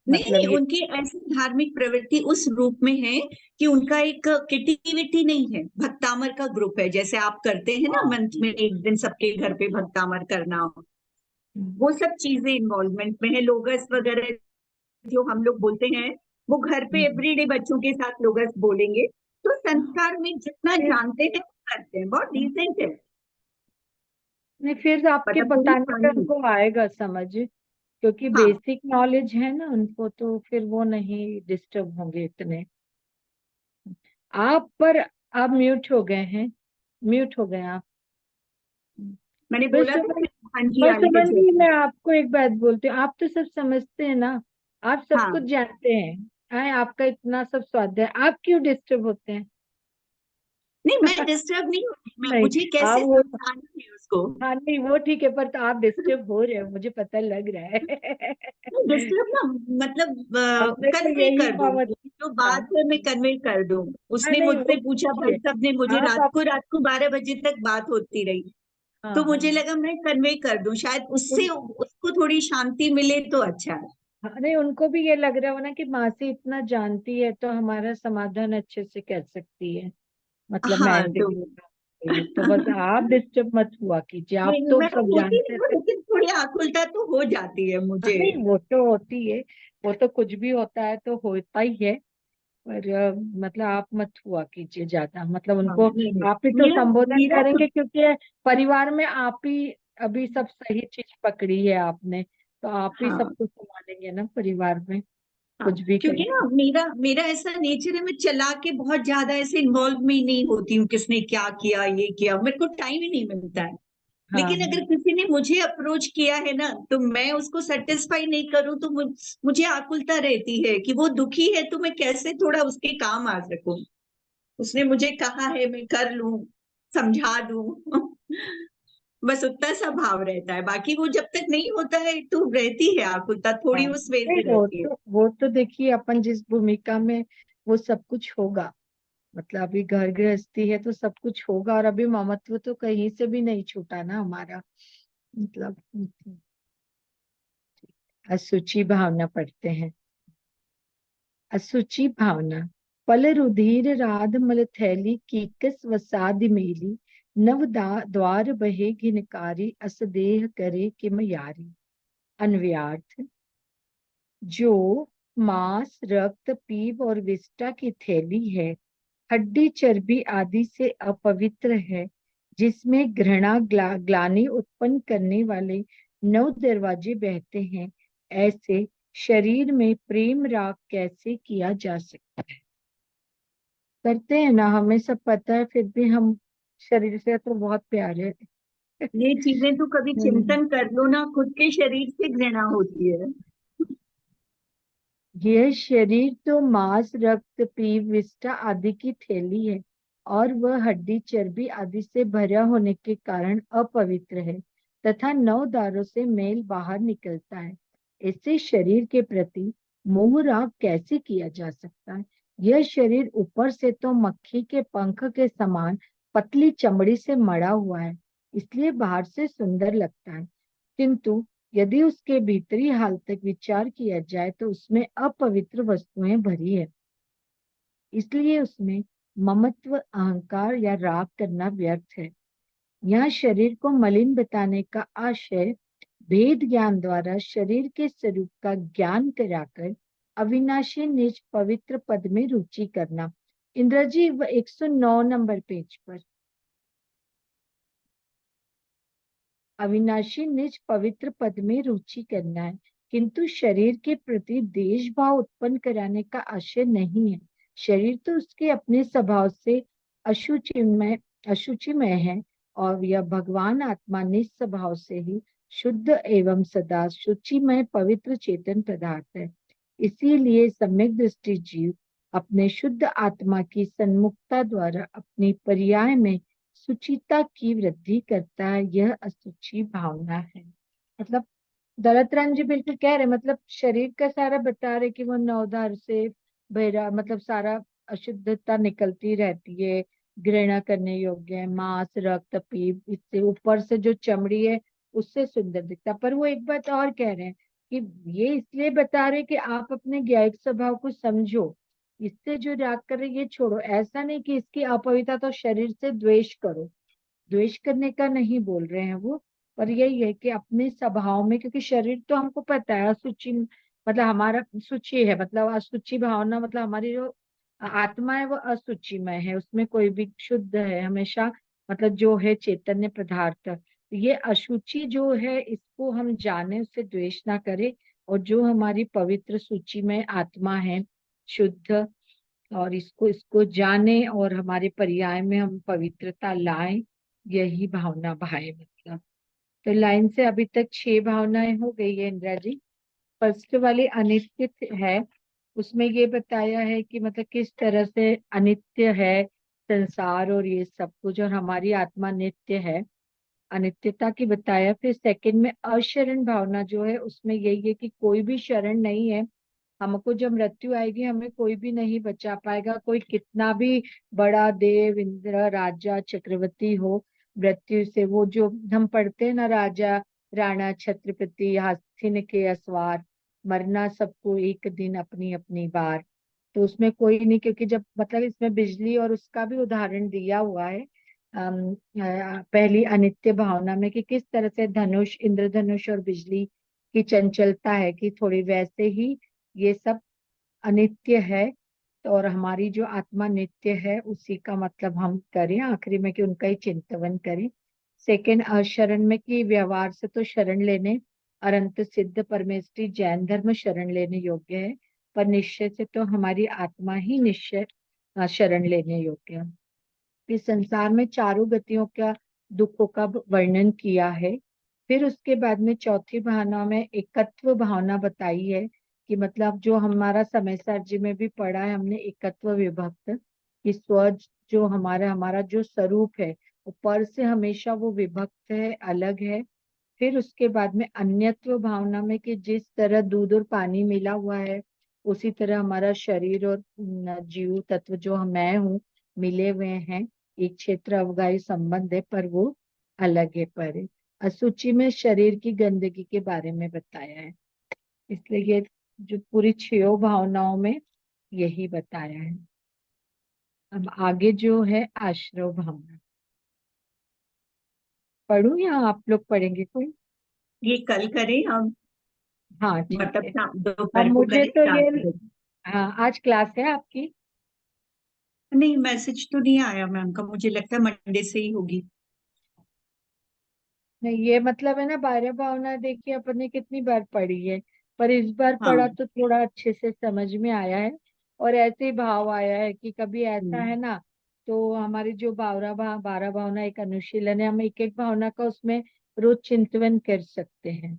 नहीं मतलब नहीं, ये उनकी ऐसी धार्मिक प्रवृत्ति उस रूप में है कि उनका एक किटी नहीं है, भक्तामर का ग्रुप है, जैसे आप करते हैं ना हाँ मंथ में एक दिन सबके घर पे भक्तामर करना, हम्म, वो सब चीजें इन्वॉल्वमेंट में है। लोगस वगैरह जो हम लोग बोलते हैं, वो घर पे हम्म। एवरीडे बच्चों के साथ लोगस बोलेंगे। तो संस्कार में जितना फिर जानते हैं वो करते हैं, बहुत डिसेंट है। नहीं, फिर आपके मतलब पूरी बताने पे फैमिली। उनको आएगा समझ, क्योंकि हाँ बेसिक नॉलेज है ना उनको, तो फिर वो नहीं डिस्टर्ब होंगे इतने। आप पर आप म्यूट हो गए हैं, म्यूट हो गए आप। मैंने पर बोला था सुमन, हाँ जी पर आगे सुमन जी चलिए। मैं आपको एक बात बोलती हूँ, आप तो सब समझते हैं ना, आप सब कुछ हाँ जानते हैं, आपका इतना सब स्वाध्याय, आप क्यों डिस्टर्ब होते हैं? नहीं, मैं डिस्टर्ब नहीं होती, मैं नहीं, मुझे आप कैसे वो, समझाना है उसको। हाँ नहीं वो ठीक है, पर तो आप डिस्टर्ब हो रहे हो, मुझे पता लग रहा है। डिस्टर्ब ना, मतलब अपने को कन्वे यही कर दूं, पावर। जो हाँ बात है मैं कन्वे कर दूं। हाँ, उसने नहीं वो मुझसे पूछा, ठीक भाई है। साहब ने मुझे आप रात को 12 बजे तक बात होती रही, हाँ तो हाँ मुझे लगा मैं कन्वे कर दूं, शायद उन, उससे उसको थोड़ी शांति मिले तो अच्छा है। हाँ, नहीं उनको भी ये लग रहा हो ना कि मासी इतना जानती है तो हमारा समाधान अच्छे से कर सकती है, मतलब हाँ तो मैंडेटरी। तो बस आप डिस्टर्ब मत हुआ कीजिए, आप नहीं, तो मैं सब होती जानते नहीं हूँ, थे। लेकिन थोड़ी आकुलता तो हो जाती है हाँ, मुझे। नहीं वो तो होती है, वो तो कुछ भी होता है तो होता ही है। पर मतलब आप मत हुआ कीजिए ज्यादा, मतलब हाँ उनको नहीं नहीं, आप ही तो मेरा संबोधन मेरा करेंगे, क्योंकि परिवार में आप ही अभी सब सही चीज पकड़ी है आपने, तो आप ही हाँ सबको संभालेंगे ना परिवार में, हाँ, कुछ भी क्योंकि ना करेंगे। मेरा मेरा ऐसा नेचर है, मैं चला के बहुत ज्यादा ऐसे इन्वॉल्व में नहीं होती हूँ, किसने क्या किया ये किया, मेरे को टाइम ही नहीं मिलता है। हाँ लेकिन अगर किसी ने मुझे अप्रोच किया है ना, तो मैं उसको सेटिस्फाई नहीं करूं तो मुझे आकुलता रहती है कि वो दुखी है तो मैं कैसे थोड़ा उसके काम आ सकूं। उसने मुझे कहा है मैं कर लूं, समझा दूं। बस उतना सा भाव रहता है, बाकी वो जब तक नहीं होता है तो रहती है आकुलता, हाँ, थोड़ी उस वे नहीं से रहती है। वो तो देखिए अपन जिस भूमिका में, वो सब कुछ होगा, मतलब अभी घर गृहस्थी है तो सब कुछ होगा, और अभी ममत्व तो कहीं से भी नहीं छूटा ना हमारा, मतलब। असुचि भावना पढ़ते हैं। असुचि भावना, पल रुधिर राध मल थैली कीकस वसाद मेली, नव द्वार बहे घिनकारी अस देह करे किम यारी। अन्व्यार्थ, जो मांस रक्त पीप और विष्ठा की थैली है, हड्डी चर्बी आदि से अपवित्र है, जिसमें घृणा ग्लानि उत्पन्न करने वाले 9 दरवाजे बहते हैं, ऐसे शरीर में प्रेम राग कैसे किया जा सकता है? करते हैं ना, हमें सब पता है, फिर भी हम शरीर से तो बहुत प्यारे हैं। ये चीजें तो कभी हम्म, चिंतन कर लो ना, खुद के शरीर से घृणा होती है। यह शरीर तो मांस रक्त पीप विष्ठा आदि की थैली है, और वह हड्डी चर्बी आदि से भरा होने के कारण अपवित्र है, तथा 9 द्वारों से मेल बाहर निकलता है। इससे शरीर के प्रति मोह राग कैसे किया जा सकता है? यह शरीर ऊपर से तो मक्खी के पंख के समान पतली चमड़ी से मड़ा हुआ है, इसलिए बाहर से सुंदर लगता है, किंतु यदि उसके भीतरी हाल तक विचार किया जाए तो उसमें अपवित्र वस्तुएं भरी है, इसलिए उसमें ममत्व अहंकार या राग करना व्यर्थ है। यहाँ शरीर को मलिन बताने का आशय भेद ज्ञान द्वारा शरीर के स्वरूप का ज्ञान कराकर अविनाशी निज पवित्र पद में रुचि करना। इंद्र जी 109 नंबर पेज पर, अविनाशी निज पवित्र पद में रुचि करना है, किंतु शरीर के प्रति देश भाव उत्पन्न कराने का आशय नहीं है। शरीर तो उसके अपने स्वभाव से अशुचिमय अशुचिमय है, और यह भगवान आत्मा निज स्वभाव से ही शुद्ध एवं सदा शुचिमय पवित्र चेतन पदार्थ है। इसीलिए सम्यक दृष्टि जीव अपने शुद्ध आत्मा की सन्मुखता द्वारा अपनी पर्याय में सुचिता की वृद्धि करता है, यह असुचि भावना है। मतलब दौलतराम जी बिल्कुल कह रहे, मतलब शरीर का सारा बता रहे कि वो 9 द्वार से बहरा, मतलब सारा अशुद्धता निकलती रहती है, घृणा करने योग्य है, मांस रक्त पीप, इससे ऊपर से जो चमड़ी है उससे सुंदर दिखता। पर वो एक बात और कह रहे हैं कि ये इसलिए बता रहे कि आप अपने ज्ञायिक स्वभाव को समझो, इससे जो राग कर रहे ये छोड़ो। ऐसा नहीं कि इसकी अपवित्रता तो शरीर से द्वेष करो, द्वेष करने का नहीं बोल रहे हैं वो। पर यही है कि अपने स्वभाव में, क्योंकि शरीर तो हमको पता है असुचि, मतलब हमारा शुचि है, मतलब असुचि भावना, मतलब हमारी जो आत्मा है वो असुचिमय है, उसमें कोई भी शुद्ध है हमेशा, मतलब जो है चैतन्य पदार्थ। ये अशुचि जो है इसको हम जाने, उससे द्वेष ना करें, और जो हमारी पवित्र सूची में आत्मा है शुद्ध, और इसको इसको जाने और हमारे पर्याय में हम पवित्रता लाएं, यही भावना भाए मतलब। तो लाइन से अभी तक 6 भावनाएं हो गई है इंदिरा जी। फर्स्ट वाली अनित्य है, उसमें ये बताया है कि मतलब किस तरह से अनित्य है संसार और ये सब कुछ, और हमारी आत्मा नित्य है, अनित्यता की बताया। फिर सेकंड में अशरण भावना जो है, उसमें यही है कि कोई भी शरण नहीं है हमको, जब मृत्यु आएगी हमें कोई भी नहीं बचा पाएगा, कोई कितना भी बड़ा देव इंद्र राजा चक्रवर्ती हो, मृत्यु से वो जो हम पढ़ते हैं ना, राजा राणा छत्रपति हाथिन के असवार, मरना सबको एक दिन अपनी अपनी बार। तो उसमें कोई नहीं, क्योंकि जब मतलब इसमें बिजली और उसका भी उदाहरण दिया हुआ है पहली अनित्य भावना में, कि किस तरह से धनुष, इंद्रधनुष और बिजली की चंचलता है, कि थोड़ी वैसे ही ये सब अनित्य है। तो और हमारी जो आत्मा नित्य है, उसी का मतलब हम करें आखिरी में, कि उनका ही चिंतन करें। सेकंड शरण में, कि व्यवहार से तो शरण लेने अनंत सिद्ध परमेष्टि जैन धर्म शरण लेने योग्य है, पर निश्चय से तो हमारी आत्मा ही निश्चय शरण लेने योग्य है। इस संसार में चारों गतियों का, दुखों का वर्णन किया है। फिर उसके बाद में चौथी भावना में एकत्व भावना बताई है, कि मतलब जो हमारा समय सार जी में भी पढ़ा है हमने, एकत्व विभक्त, कि स्व जो हमारा हमारा जो स्वरूप है वो पर से हमेशा वो विभक्त है, अलग है। फिर उसके बाद में अन्यत्व भावना में, कि जिस तरह दूध और पानी मिला हुआ है, उसी तरह हमारा शरीर और जीव तत्व जो मैं हूँ मिले हुए हैं, एक क्षेत्र अवगाही संबंध है, पर वो अलग है पर। असूची में शरीर की गंदगी के बारे में बताया है, इसलिए ये जो पूरी 6 भावनाओं में यही बताया है। अब आगे जो है आश्रव भावना, पढ़ूं या आप लोग पढ़ेंगे कोई? ये कल करें हम, हाँ ठीक मतलब है। अब दोपहर को मुझे करें तो 4 ये, बजे। हाँ आज क्लास है आपकी? नहीं, मैसेज तो नहीं आया मैम का, मुझे लगता है मंडे से ही होगी। नहीं, ये मतलब है ना 12 भावना, देखिए अपन ने कितनी बार पढ़ी है, पर इस बार हाँ। पढ़ा तो थोड़ा अच्छे से समझ में आया है। और ऐसे ही भाव आया है कि कभी ऐसा हम्म है ना, तो हमारी जो 12 भावना एक अनुशीलन है, हम एक एक भावना का उसमें रोज चिंतन कर सकते हैं।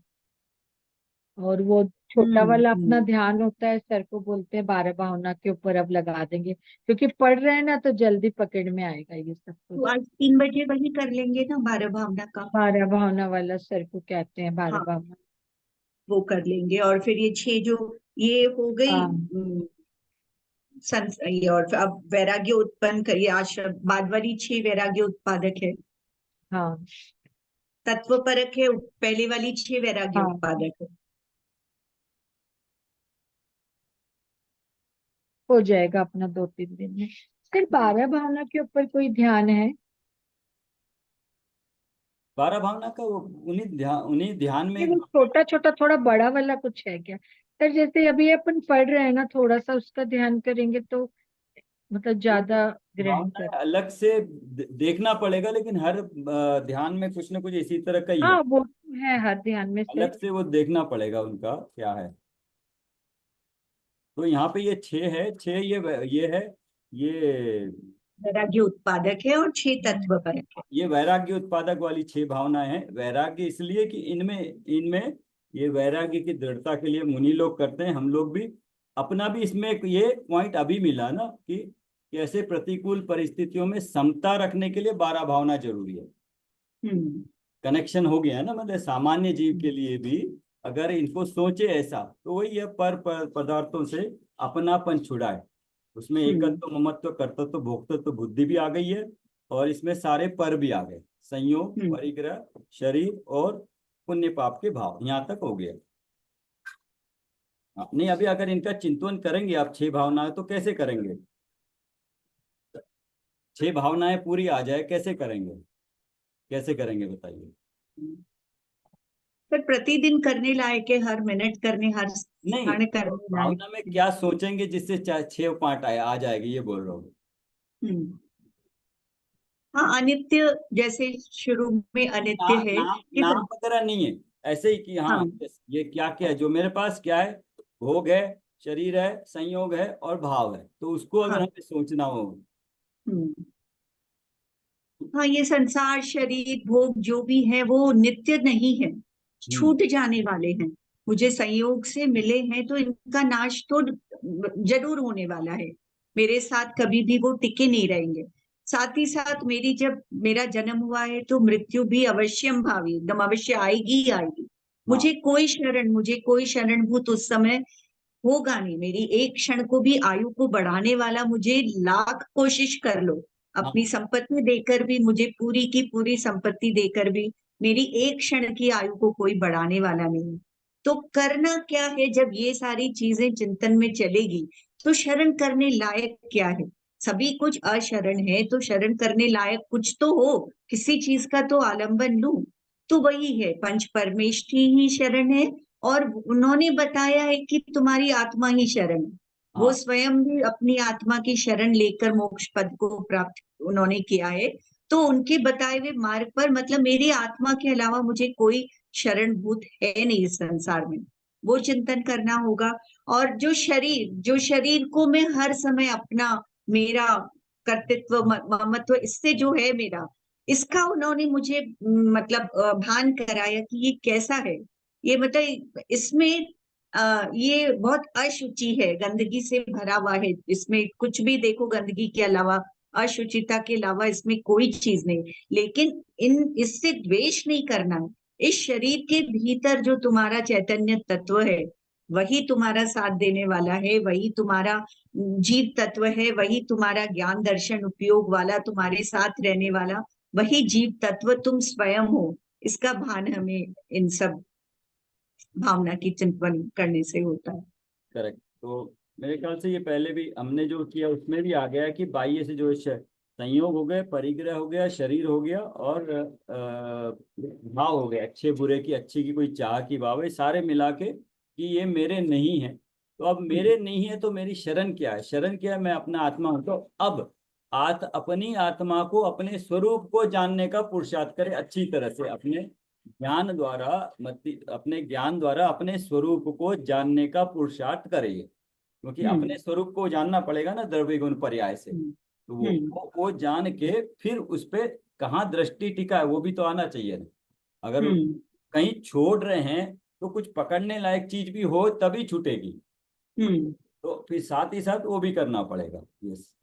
और वो छोटा वाला अपना हम्म। ध्यान होता है, सर को बोलते हैं 12 भावना के ऊपर अब लगा देंगे, क्योंकि पढ़ रहे हैं ना तो जल्दी पकड़ में आएगा ये सब तो कुछ। आज 3 बजे वही कर लेंगे ना, 12 भावना का। 12 भावना वाला सर को कहते हैं 12 हाँ, भावना। वो कर लेंगे। और फिर ये 6 जो ये हो गई हाँ ये, और फिर अब वैराग्य उत्पन्न करिए, आश्रम बाद वाली 6 वैराग्य उत्पादक है, हाँ तत्व परक है, पहले वाली 6 वैराग्य हाँ, उत्पादक है। हो जाएगा अपना 2-3 दिन में। सिर्फ 12 भावना के ऊपर कोई ध्यान है? 12 भावना का वो उन्हीं ध्यान ये में। वो छोटा छोटा थोड़ा बड़ा वाला कुछ है क्या सर? जैसे अभी अपन पढ़ रहे हैं ना, थोड़ा सा उसका ध्यान करेंगे तो मतलब वो ज्यादा ग्रहण भावना कर। अलग से देखना पड़ेगा, लेकिन हर ध्यान में कुछ ना कुछ इसी तरह का ही है। हाँ वो तो है हर ध्यान में से। अलग से वो देखना पड़ेगा उनका क्या है। तो यहाँ पे ये 6 है, 6 ये है, ये वैराग्य उत्पादक है और 6 तत्व परक है। ये वैराग्य उत्पादक वाली 6 भावनाएं हैं। वैराग्य इसलिए कि इनमें इनमें ये वैराग्य की दृढ़ता के लिए मुनि लोग करते हैं, हम लोग भी अपना भी इसमें ये पॉइंट अभी मिला ना कि कैसे प्रतिकूल परिस्थितियों में समता रखने के लिए 12 भावना जरूरी है। हम्म कनेक्शन हो गया है ना, मतलब सामान्य जीव के लिए भी अगर इनको सोचे ऐसा, तो वही है पर पदार्थों से अपनापन छुड़ाए। उसमें हम्म एकत्व ममत्व कर्तृत्व भोक्तृत्व बुद्धि भी आ गई है, और इसमें सारे पर भी आ गए, संयोग हम्म परिग्रह शरीर और पुण्य पाप के भाव, यहाँ तक हो गया। नहीं, अभी अगर इनका चिंतन करेंगे आप 6 भावनाएं, तो कैसे करेंगे? 6 भावनाएं पूरी आ जाए, कैसे करेंगे? कैसे करेंगे बताइए। पर प्रतिदिन करने लायक है, हर मिनट करने, हर नहीं, क्षण करने लायक। भावना में क्या सोचेंगे जिससे 6 पार्ट आ जाएगी, ये बोल रहा हूँ। हम्म। हाँ, अनित्य, जैसे शुरू में अनित्य है नाम कि नाम वगैरह नहीं है, ऐसे ही कि हाँ, हाँ। ये क्या क्या है जो मेरे पास, क्या है, भोग है, शरीर है, संयोग है और भाव है, तो उसको अगर हाँ। हमें सोचना हो। हम्म। हाँ, ये संसार, शरीर, भोग जो भी है वो नित्य नहीं है, हम्म। छूट जाने वाले हैं। मुझे संयोग से मिले हैं तो इनका नाश तो जरूर होने वाला है, मेरे साथ कभी भी वो टिके नहीं रहेंगे। साथ ही साथ मेरी, जब मेरा जन्म हुआ है तो मृत्यु भी अवश्यम भावी, एकदम अवश्य आएगी ही आएगी। हाँ मुझे कोई शरणभूत उस समय होगा नहीं। मेरी एक क्षण को भी आयु को बढ़ाने वाला, मुझे लाख कोशिश कर लो, अपनी हाँ संपत्ति देकर भी, मुझे पूरी की पूरी संपत्ति देकर भी, मेरी एक क्षण की आयु को कोई बढ़ाने वाला नहीं। तो करना क्या है, जब ये सारी चीजें चिंतन में चलेगी, तो शरण करने लायक क्या है? सभी कुछ अशरण है, तो शरण करने लायक कुछ तो हो, किसी चीज का तो आलंबन लूं। तो वही है, पंच परमेष्ठी ही शरण है। और उन्होंने बताया है कि तुम्हारी आत्मा ही शरण है। वो हाँ स्वयं भी अपनी आत्मा की शरण लेकर मोक्ष पद को प्राप्त उन्होंने किया है। तो उनके बताए हुए मार्ग पर, मतलब मेरी आत्मा के अलावा मुझे कोई शरणभूत है नहीं इस संसार में, वो चिंतन करना होगा। और जो शरीर को मैं हर समय अपना, मेरा कर्तृत्व, ममत्व, इससे जो है मेरा, इसका उन्होंने मुझे मतलब भान कराया कि ये कैसा है। ये मतलब इसमें ये बहुत अशुचि है, गंदगी से भरा हुआ है, इसमें कुछ भी देखो गंदगी के अलावा, अशुचिता के अलावा इसमें कोई चीज नहीं। लेकिन इससे द्वेष नहीं करना है। इस शरीर के भीतर जो तुम्हारा चैतन्य तत्व है, वही तुम्हारा साथ देने वाला है, वही तुम्हारा जीव तत्व है, वही तुम्हारा ज्ञान दर्शन उपयोग वाला, तुम्हारे साथ रहने वाला वही जीव तत्व तुम स्वयं हो। इसका भान हमें इन सब भावना की चिंतन करने से होता है। करेक्ट। तो मेरे ख्याल से ये पहले भी हमने जो किया उसमें भी आ गया है कि बाह्य से जो संयोग हो गए, परिग्रह हो गया, शरीर हो गया और भाव हो गया, अच्छे बुरे की, अच्छी की कोई चाह की भाव, ये सारे मिला के कि ये मेरे नहीं है। तो अब मेरे नहीं है तो मेरी शरण क्या है? शरण क्या है? मैं अपना आत्मा हूं। तो अब अपनी आत्मा को, अपने स्वरूप को जानने का पुरुषार्थ करे अच्छी तरह से, अपने ज्ञान द्वारा अपने स्वरूप को जानने का पुरुषार्थ करिए, क्योंकि हम्म। अपने स्वरूप को जानना पड़ेगा ना, द्रव्य गुण पर्याय से। हम्म। तो हम्म। वो जान के फिर उस पे कहाँ दृष्टि टिका है वो भी तो आना चाहिए ना। अगर हम्म। कहीं छोड़ रहे हैं तो कुछ पकड़ने लायक चीज भी हो तभी छूटेगी, हम्म। तो फिर साथ ही साथ वो भी करना पड़ेगा। यस।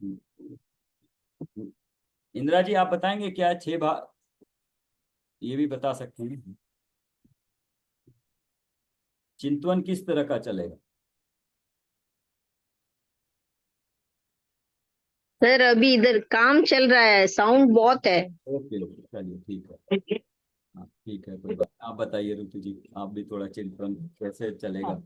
इंदिरा जी, आप बताएंगे क्या 6 भाग, ये भी बता सकते हैं, चिंतवन किस तरह का चलेगा? सर अभी इधर काम चल रहा है, साउंड बहुत है। ओके ओके, चलिए ठीक है। हाँ ठीक है, कोई बात। आप बताइए ऋतु जी, आप भी थोड़ा चिंतन कैसे चलेगा?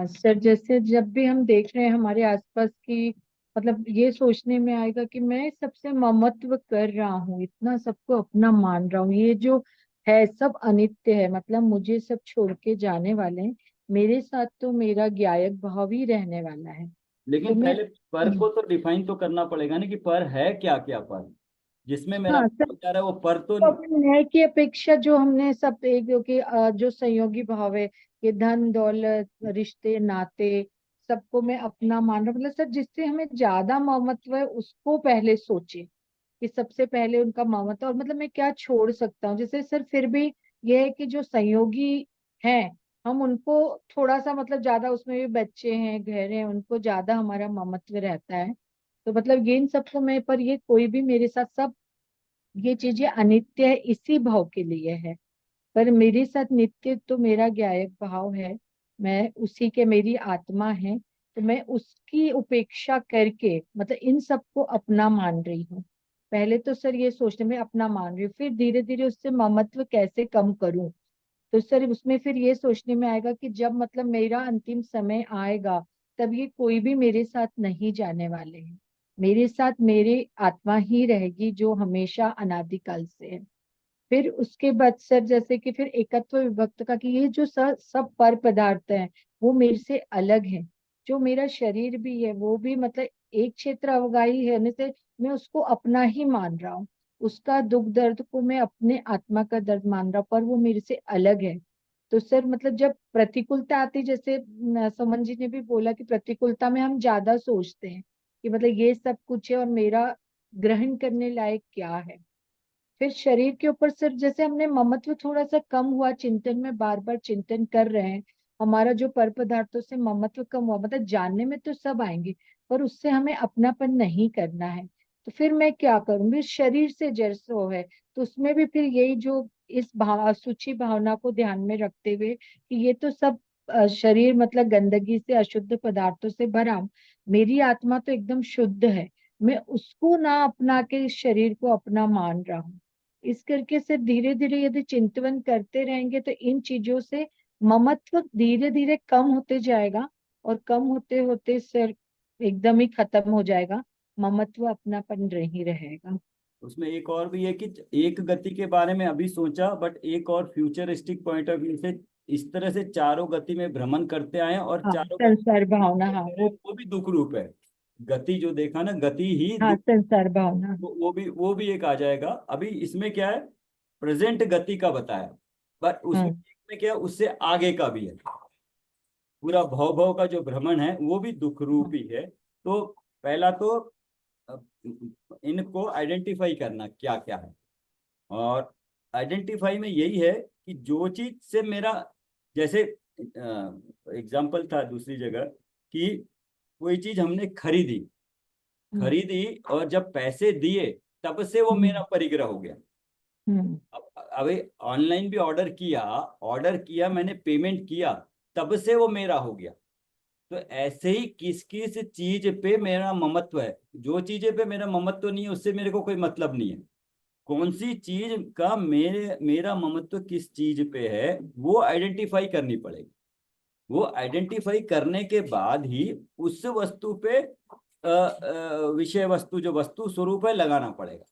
सर, जैसे जब भी हम देख रहे हैं हमारे आसपास की, मतलब ये सोचने में आएगा कि मैं सबसे ममत्व कर रहा हूँ, इतना सबको अपना मान रहा हूँ, ये जो है सब अनित्य है, मतलब मुझे सब छोड़ के जाने वाले हैं, मेरे साथ तो मेरा ज्ञायक भाव ही रहने वाला है। तो लेकिन मैं पहले पर को तो डिफाइन तो करना पड़ेगा ना, कि पर है क्या, क्या पर जिसमें मेरा हाँ सर, विचार है वो पर तो। तो अपने न्याय की अपेक्षा जो हमने सब एक जो कि जो संयोगी भाव है, ये धन दौलत रिश्ते नाते सबको मैं अपना मान रहा हूं। मतलब सर, जिससे हमें ज्यादा ममत्व है उसको पहले सोचे कि सबसे पहले उनका ममत्व, और मतलब मैं क्या छोड़ सकता हूँ। जैसे सर फिर भी ये है कि जो संयोगी हैं, हम उनको थोड़ा सा, मतलब ज्यादा, उसमें भी बच्चे हैं, घर हैं, उनको ज्यादा हमारा ममत्व रहता है। तो मतलब ये इन सबको मैं, पर ये कोई भी मेरे साथ सब ये चीजें अनित्य है इसी भाव के लिए है। पर मेरे साथ नित्य तो मेरा ज्ञायक भाव है, मैं उसी के, मेरी आत्मा है, तो मैं उसकी उपेक्षा करके मतलब इन सबको अपना मान रही हूँ। पहले तो सर ये सोचने में अपना मान रही हूँ, फिर धीरे धीरे उससे ममत्व कैसे कम करूं, तो सर उसमें फिर ये सोचने में आएगा कि जब मतलब मेरा अंतिम समय आएगा, तब ये कोई भी मेरे साथ नहीं जाने वाले हैं, मेरे साथ मेरी आत्मा ही रहेगी जो हमेशा अनादिकाल से है। फिर उसके बाद सर जैसे कि फिर एकत्व विभक्त का कि ये जो सब पर पदार्थ हैं वो मेरे से अलग हैं। जो मेरा शरीर भी है वो भी मतलब एक क्षेत्र अवगाही है से मैं उसको अपना ही मान रहा हूँ, उसका दुख दर्द को मैं अपने आत्मा का दर्द मान रहा हूँ, पर वो मेरे से अलग है। तो सर मतलब जब प्रतिकूलता आती, जैसे सुमन जी ने भी बोला कि प्रतिकूलता में हम ज्यादा सोचते हैं कि मतलब ये सब कुछ है और मेरा ग्रहण करने लायक क्या है। फिर शरीर के ऊपर सिर्फ जैसे हमने ममत्व थोड़ा सा कम हुआ, चिंतन में बार बार चिंतन कर रहे हैं, हमारा जो पर पदार्थों से ममत्व कम हुआ, मतलब जानने में तो सब आएंगे पर उससे हमें अपनापन नहीं करना है। तो फिर मैं क्या करूंगी, शरीर से जैसे हो है तो उसमें भी फिर यही जो इस सूची भावना को ध्यान में रखते हुए कि ये तो सब शरीर मतलब गंदगी से अशुद्ध पदार्थों से भरा, मेरी आत्मा तो एकदम शुद्ध है, मैं उसको ना अपना के इस शरीर को अपना मान रहा हूँ। इस करके से धीरे धीरे यदि चिंतन करते रहेंगे तो इन चीजों से ममत्व धीरे धीरे कम होते जाएगा, और कम होते होते सर एकदम ही खत्म हो जाएगा, ममत्व अपनापन नहीं रहेगा। उसमें एक और भी है कि एक गति के बारे में अभी सोचा, बट एक और फ्यूचरिस्टिक पॉइंट ऑफ व्यू से इस तरह से चारों गति में भ्रमण करते आए और हाँ चारों संसार भावना, हाँ गति वो भी दुख रूप है। गति जो देखा ना, गति ही हाँ दुख, संसार भावना। वो भी एक आ जाएगा। अभी इसमें क्या है, प्रेजेंट गति का बताया, बट उसमें हम्म में क्या है, उससे आगे का भी है। पूरा भव भव का जो भ्रमण है वो भी दुख रूप ही है। तो पहला तो अब इनको आइडेंटिफाई करना क्या क्या है, और आइडेंटिफाई में यही है कि जो चीज से मेरा, जैसे एग्जाम्पल था दूसरी जगह कि कोई चीज हमने खरीदी, हम्म खरीदी और जब पैसे दिए तब से वो हम्म मेरा परिग्रह हो गया। हम्म अब अभी ऑनलाइन भी ऑर्डर किया मैंने, पेमेंट किया, तब से वो मेरा हो गया। तो ऐसे ही किस किस चीज पे मेरा ममत्व है, जो चीजें पे मेरा ममत्व नहीं है उससे मेरे को कोई मतलब नहीं है। कौन सी चीज का मेरा ममत्व किस चीज पे है वो आइडेंटिफाई करनी पड़ेगी। वो आइडेंटिफाई करने के बाद ही उस वस्तु पे विषय वस्तु जो वस्तु स्वरूप है लगाना पड़ेगा।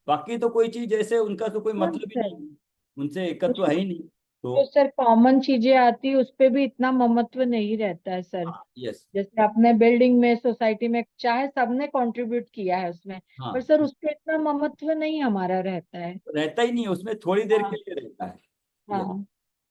बाकी तो कोई चीज जैसे उनका तो कोई हाँ मतलब ही सर, नहीं है, उनसे एकत्व है उसमें ही नहीं। जो तो सर कॉमन चीजें आती है उस पे भी इतना ममत्व नहीं रहता है सर। यस, जैसे अपने बिल्डिंग में सोसाइटी में चाहे सबने कंट्रीब्यूट किया है उसमें, पर हाँ, सर उस पे इतना ममत्व नहीं हमारा रहता है। रहता ही नहीं है, उसमें थोड़ी देर के हाँ लिए रहता है। Yes।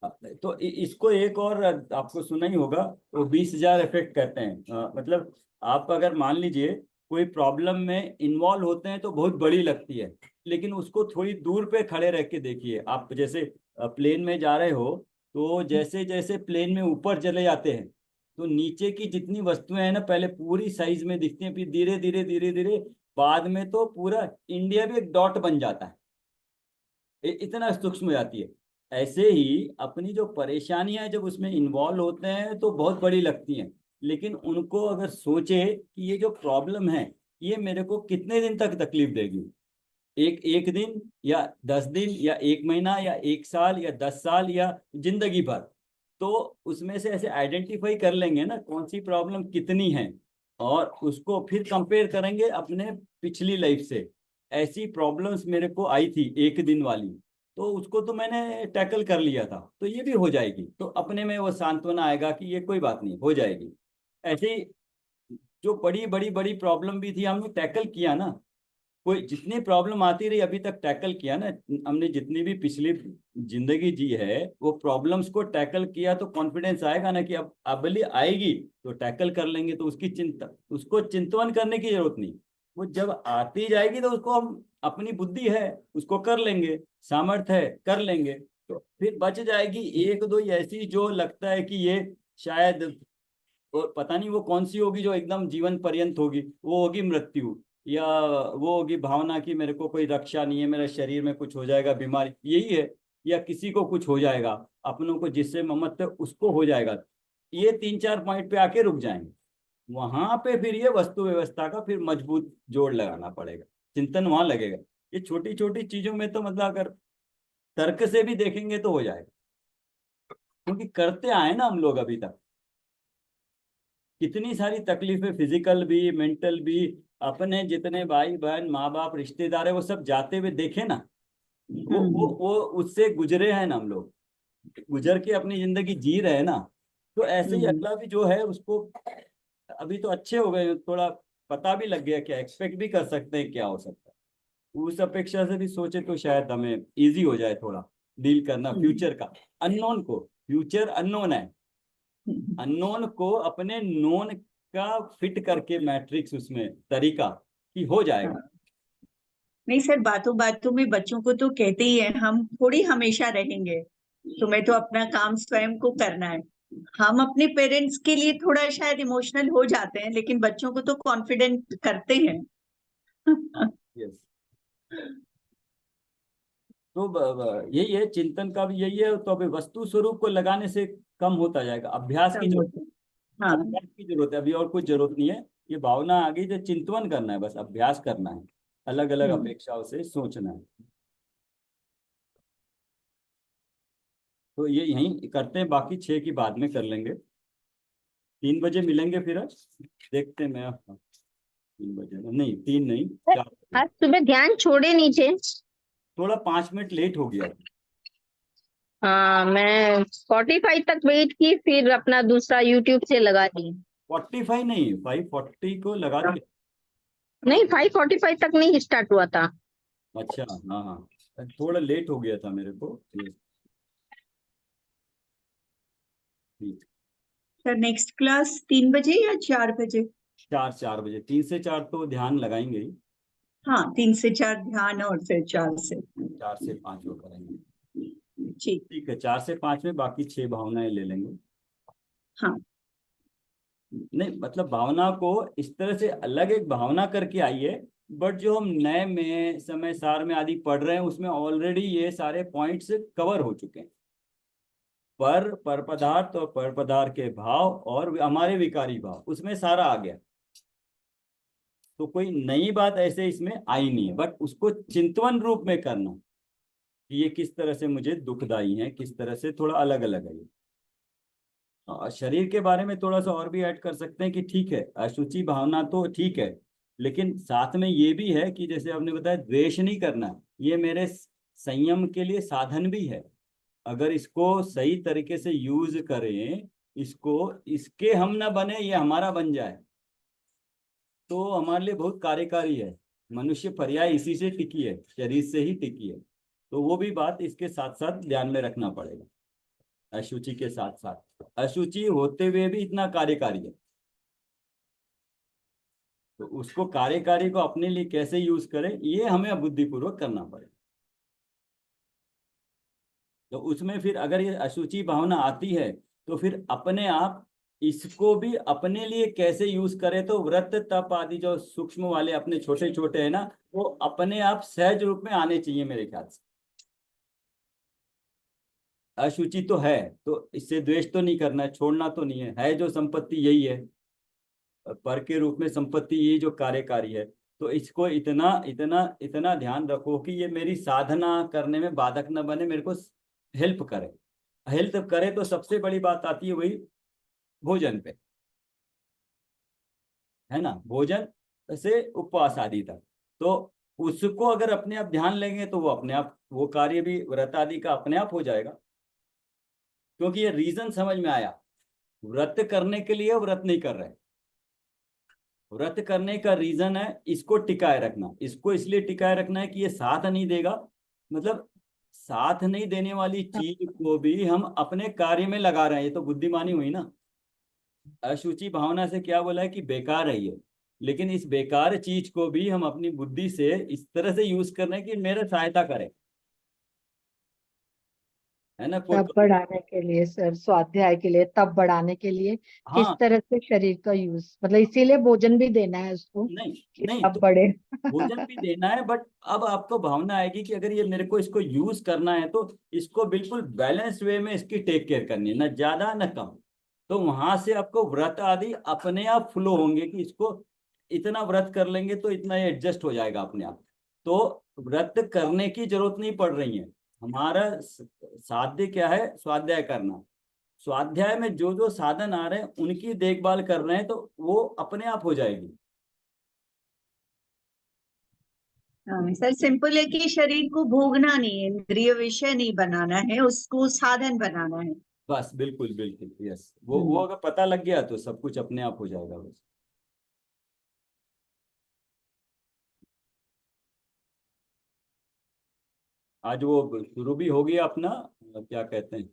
हाँ तो इसको एक और आपको सुना ही होगा, वो 20,000 इफेक्ट कहते हैं। मतलब आप अगर मान लीजिए कोई प्रॉब्लम में इन्वॉल्व होते हैं तो बहुत बड़ी लगती है, लेकिन उसको थोड़ी दूर पे खड़े रह के देखिए। आप जैसे प्लेन में जा रहे हो, तो जैसे जैसे प्लेन में ऊपर चले जाते हैं तो नीचे की जितनी वस्तुएं हैं ना, पहले पूरी साइज में दिखती हैं, फिर धीरे धीरे धीरे धीरे बाद में तो पूरा इंडिया भी एक डॉट बन जाता है, इतना सूक्ष्म हो जाती है। ऐसे ही अपनी जो परेशानियां जब उसमें इन्वॉल्व होते हैं तो बहुत बड़ी लगती हैं, लेकिन उनको अगर सोचे कि ये जो प्रॉब्लम है ये मेरे को कितने दिन तक तकलीफ देगी, एक एक दिन या 10 दिन या 1 महीना या 1 साल या 10 साल या जिंदगी भर, तो उसमें से ऐसे आइडेंटिफाई कर लेंगे ना कौन सी प्रॉब्लम कितनी है, और उसको फिर कंपेयर करेंगे अपने पिछली लाइफ से। ऐसी प्रॉब्लम्स मेरे को आई थी एक दिन वाली, तो उसको तो मैंने टैकल कर लिया था, तो ये भी हो जाएगी, तो अपने में वो सांत्वना आएगा कि ये कोई बात नहीं, हो जाएगी। ऐसे ही जो बड़ी बड़ी बड़ी प्रॉब्लम भी थी हमने टैकल किया ना, कोई जितनी प्रॉब्लम आती रही अभी तक टैकल किया ना, हमने जितनी भी पिछली जिंदगी जी है वो प्रॉब्लम्स को टैकल किया, तो कॉन्फिडेंस आएगा ना कि अब अगली आएगी तो टैकल कर लेंगे, तो उसकी चिंता, उसको चिंतवन करने की जरूरत नहीं। वो जब आती जाएगी तो उसको हम, अपनी बुद्धि है उसको कर लेंगे, सामर्थ्य है कर लेंगे, तो फिर बच जाएगी एक दो ऐसी जो लगता है कि ये शायद, और पता नहीं वो कौन सी होगी जो एकदम जीवन पर्यंत होगी, वो होगी मृत्यु, या वो होगी भावना कि मेरे को कोई रक्षा नहीं है, मेरे शरीर में कुछ हो जाएगा, बीमारी यही है, या किसी को कुछ हो जाएगा, अपनों को जिससे ममत्व है उसको हो जाएगा। ये 3-4 पॉइंट पे आके रुक जाएंगे। वहां पे फिर ये वस्तु व्यवस्था का फिर मजबूत जोड़ लगाना पड़ेगा, चिंतन वहां लगेगा। ये छोटी छोटी चीजों में तो मतलब अगर तर्क से भी देखेंगे तो हो जाएगा। क्योंकि करते आए ना हम लोग अभी तक। कितनी सारी तकलीफें, फिजिकल भी मेंटल भी, अपने जितने भाई बहन माँ बाप रिश्तेदार है वो सब जाते हुए देखे ना, वो उससे गुजरे हैं ना हम लोग, गुजर के अपनी जिंदगी जी रहे हैं ना। तो ऐसे ही अगला भी जो है उसको, अभी तो अच्छे हो गए, थोड़ा पता भी लग गया, क्या एक्सपेक्ट भी कर सकते हैं क्या हो सकता है, उस अपेक्षा से भी सोचे तो शायद हमें इजी हो जाए थोड़ा डील करना फ्यूचर का। अननोन को, फ्यूचर अननोन है, अननोन को अपने नोन का फिट करके मैट्रिक्स उसमें तरीका कि हो जाएगा। नहीं सर, बातों बातों में बच्चों को तो कहते ही है हम थोड़ी हमेशा रहेंगे, तुम्हें तो अपना काम स्वयं को करना है। हम अपने पेरेंट्स के लिए थोड़ा शायद इमोशनल हो जाते हैं, लेकिन बच्चों को तो कॉन्फिडेंट करते हैं। यस, तो यही है, चिंतन का भी यही है। तो अभी वस्तु स्वरूप को लगाने से कम होता जाएगा, अभ्यास की सब जरूरत, होते हैं। हाँ। अभ्यास की जरूरत है, अभी और कुछ जरूरत नहीं है। ये भावना आ गई तो चिंतवन करना है, बस अभ्यास करना है, अलग अलग अपेक्षाओं से सोचना है। तो ये यहीं करते हैं, बाकी 6 की बाद में कर लेंगे। 3 बजे मिलेंगे फिर, आज देखते हैं। मैं 3 बजे नहीं, 3 नहीं, 4 बजे। आज सुबह ध्यान छोड़े नीचे। थोड़ा 5 मिनट लेट हो गया। हाँ, मैं 45 तक वेट की, फिर अपना दूसरा यूट्यूब से लगा दी। 45 नहीं, 5:40 को लगा दिया। नहीं, 5:45 तक नहीं स्टार्ट हुआ था। अच्छा, हाँ हाँ, थोड़ा लेट हो गया था मेरे को। ठीक। सर नेक्स्ट क्लास 3 बजे या 4 बजे? 4 बजे, 3 से 4 तो ध्यान लगाएंगे ही। हाँ, 3 से 4 ध्यान और फिर 4 से। 4 से 5 वो करेंगे। ठीक। ठीक है, 4 से 5 में बाकी 6 भावनाएं ले लेंगे। हाँ। नहीं मतलब भावना को इस तरह से अलग एक भावना करके आई है, बट जो हम नए में समय सार में आदि पढ़ रहे हैं उसमें ऑलरेडी ये सारे पॉइंट्स कवर हो चुके हैं। पर पदार्थ और पर पदार्थ के भाव और हमारे विकारी भाव, उसमें सारा आ गया। तो कोई नई बात ऐसे इसमें आई नहीं है, बट उसको चिंतवन रूप में करना कि ये किस तरह से मुझे दुखदाई है, किस तरह से थोड़ा अलग अलग है ये। शरीर के बारे में थोड़ा सा और भी ऐड कर सकते हैं कि ठीक है, अशुचि भावना तो ठीक है, लेकिन साथ में ये भी है कि जैसे आपने बताया द्वेष नहीं करना, ये मेरे संयम के लिए साधन भी है। अगर इसको सही तरीके से यूज करें, इसको इसके हम ना बने, ये हमारा बन जाए, तो हमारे लिए बहुत कार्यकारी है। मनुष्य पर्याय इसी से टिकी है, शरीर से ही टिकी है। तो वो भी बात इसके साथ साथ ध्यान में रखना पड़ेगा, अशुचि के साथ साथ, अशुचि होते हुए भी इतना कार्यकारी है। तो उसको कार्यकारी को अपने लिए कैसे यूज करें, ये हमें बुद्धिपूर्वक करना पड़ेगा। तो उसमें फिर अगर ये अशुचि भावना आती है तो फिर अपने आप इसको भी अपने लिए कैसे यूज करें, तो व्रत तप आदि जो सूक्ष्म वाले अपने छोटे छोटे है ना, वो अपने आप सहज रूप में आने चाहिए मेरे ख्याल से। अशुचि तो है, तो इससे द्वेष तो नहीं करना है, छोड़ना तो नहीं है जो संपत्ति यही है, पर के रूप में संपत्ति ये जो कार्यकारी है। तो इसको इतना इतना इतना ध्यान रखो कि ये मेरी साधना करने में बाधक न बने, मेरे को हेल्प करे। हेल्प करे तो सबसे बड़ी बात आती है वही भोजन पे, है ना, भोजन से उपवास आदि तक। तो उसको अगर अपने आप ध्यान लेंगे तो वो अपने आप वो कार्य भी व्रत आदि का अपने आप हो जाएगा। क्योंकि ये रीजन समझ में आया, व्रत करने के लिए व्रत नहीं कर रहे। व्रत करने का रीजन है इसको टिकाए रखना, इसको इसलिए टिकाए रखना है कि ये साथ नहीं देगा, मतलब साथ नहीं देने वाली चीज को भी हम अपने कार्य में लगा रहे हैं, ये तो बुद्धिमानी हुई ना। अशुचि भावना से क्या बोला है कि बेकार है ये, लेकिन इस बेकार चीज को भी हम अपनी बुद्धि से इस तरह से यूज कर रहे हैं कि मेरा सहायता करे, है ना। कोई तब बढ़ाने के लिए सर, स्वाध्याय के लिए, तब बढ़ाने के लिए किस हाँ, तरह से शरीर का यूज, मतलब इसीलिए भोजन भी देना है उसको नहीं कि नहीं तब तो बढ़े। भोजन भी देना है, बट अब आपको भावना आएगी कि अगर ये मेरे को इसको यूज करना है तो इसको बिल्कुल बैलेंस वे में इसकी टेक केयर करनी है, ना ज्यादा ना कम। तो वहां से आपको व्रत आदि अपने आप फ्लो होंगे कि इसको इतना व्रत कर लेंगे तो इतना एडजस्ट हो जाएगा अपने आप। तो व्रत करने की जरूरत नहीं पड़ रही है, हमारा साध्य क्या है, स्वाध्याय करना। स्वाध्याय में जो जो साधन आ रहे हैं उनकी देखभाल कर रहे हैं तो वो अपने आप हो जाएगी। सर सिंपल है कि शरीर को भोगना नहीं है, इंद्रिय विषय नहीं बनाना है, उसको साधन बनाना है। बस बिल्कुल बिल्कुल, यस, वो अगर पता लग गया तो सब कुछ अपने आप हो जाएगा बस। आज वो शुरू भी हो गया अपना, क्या कहते हैं,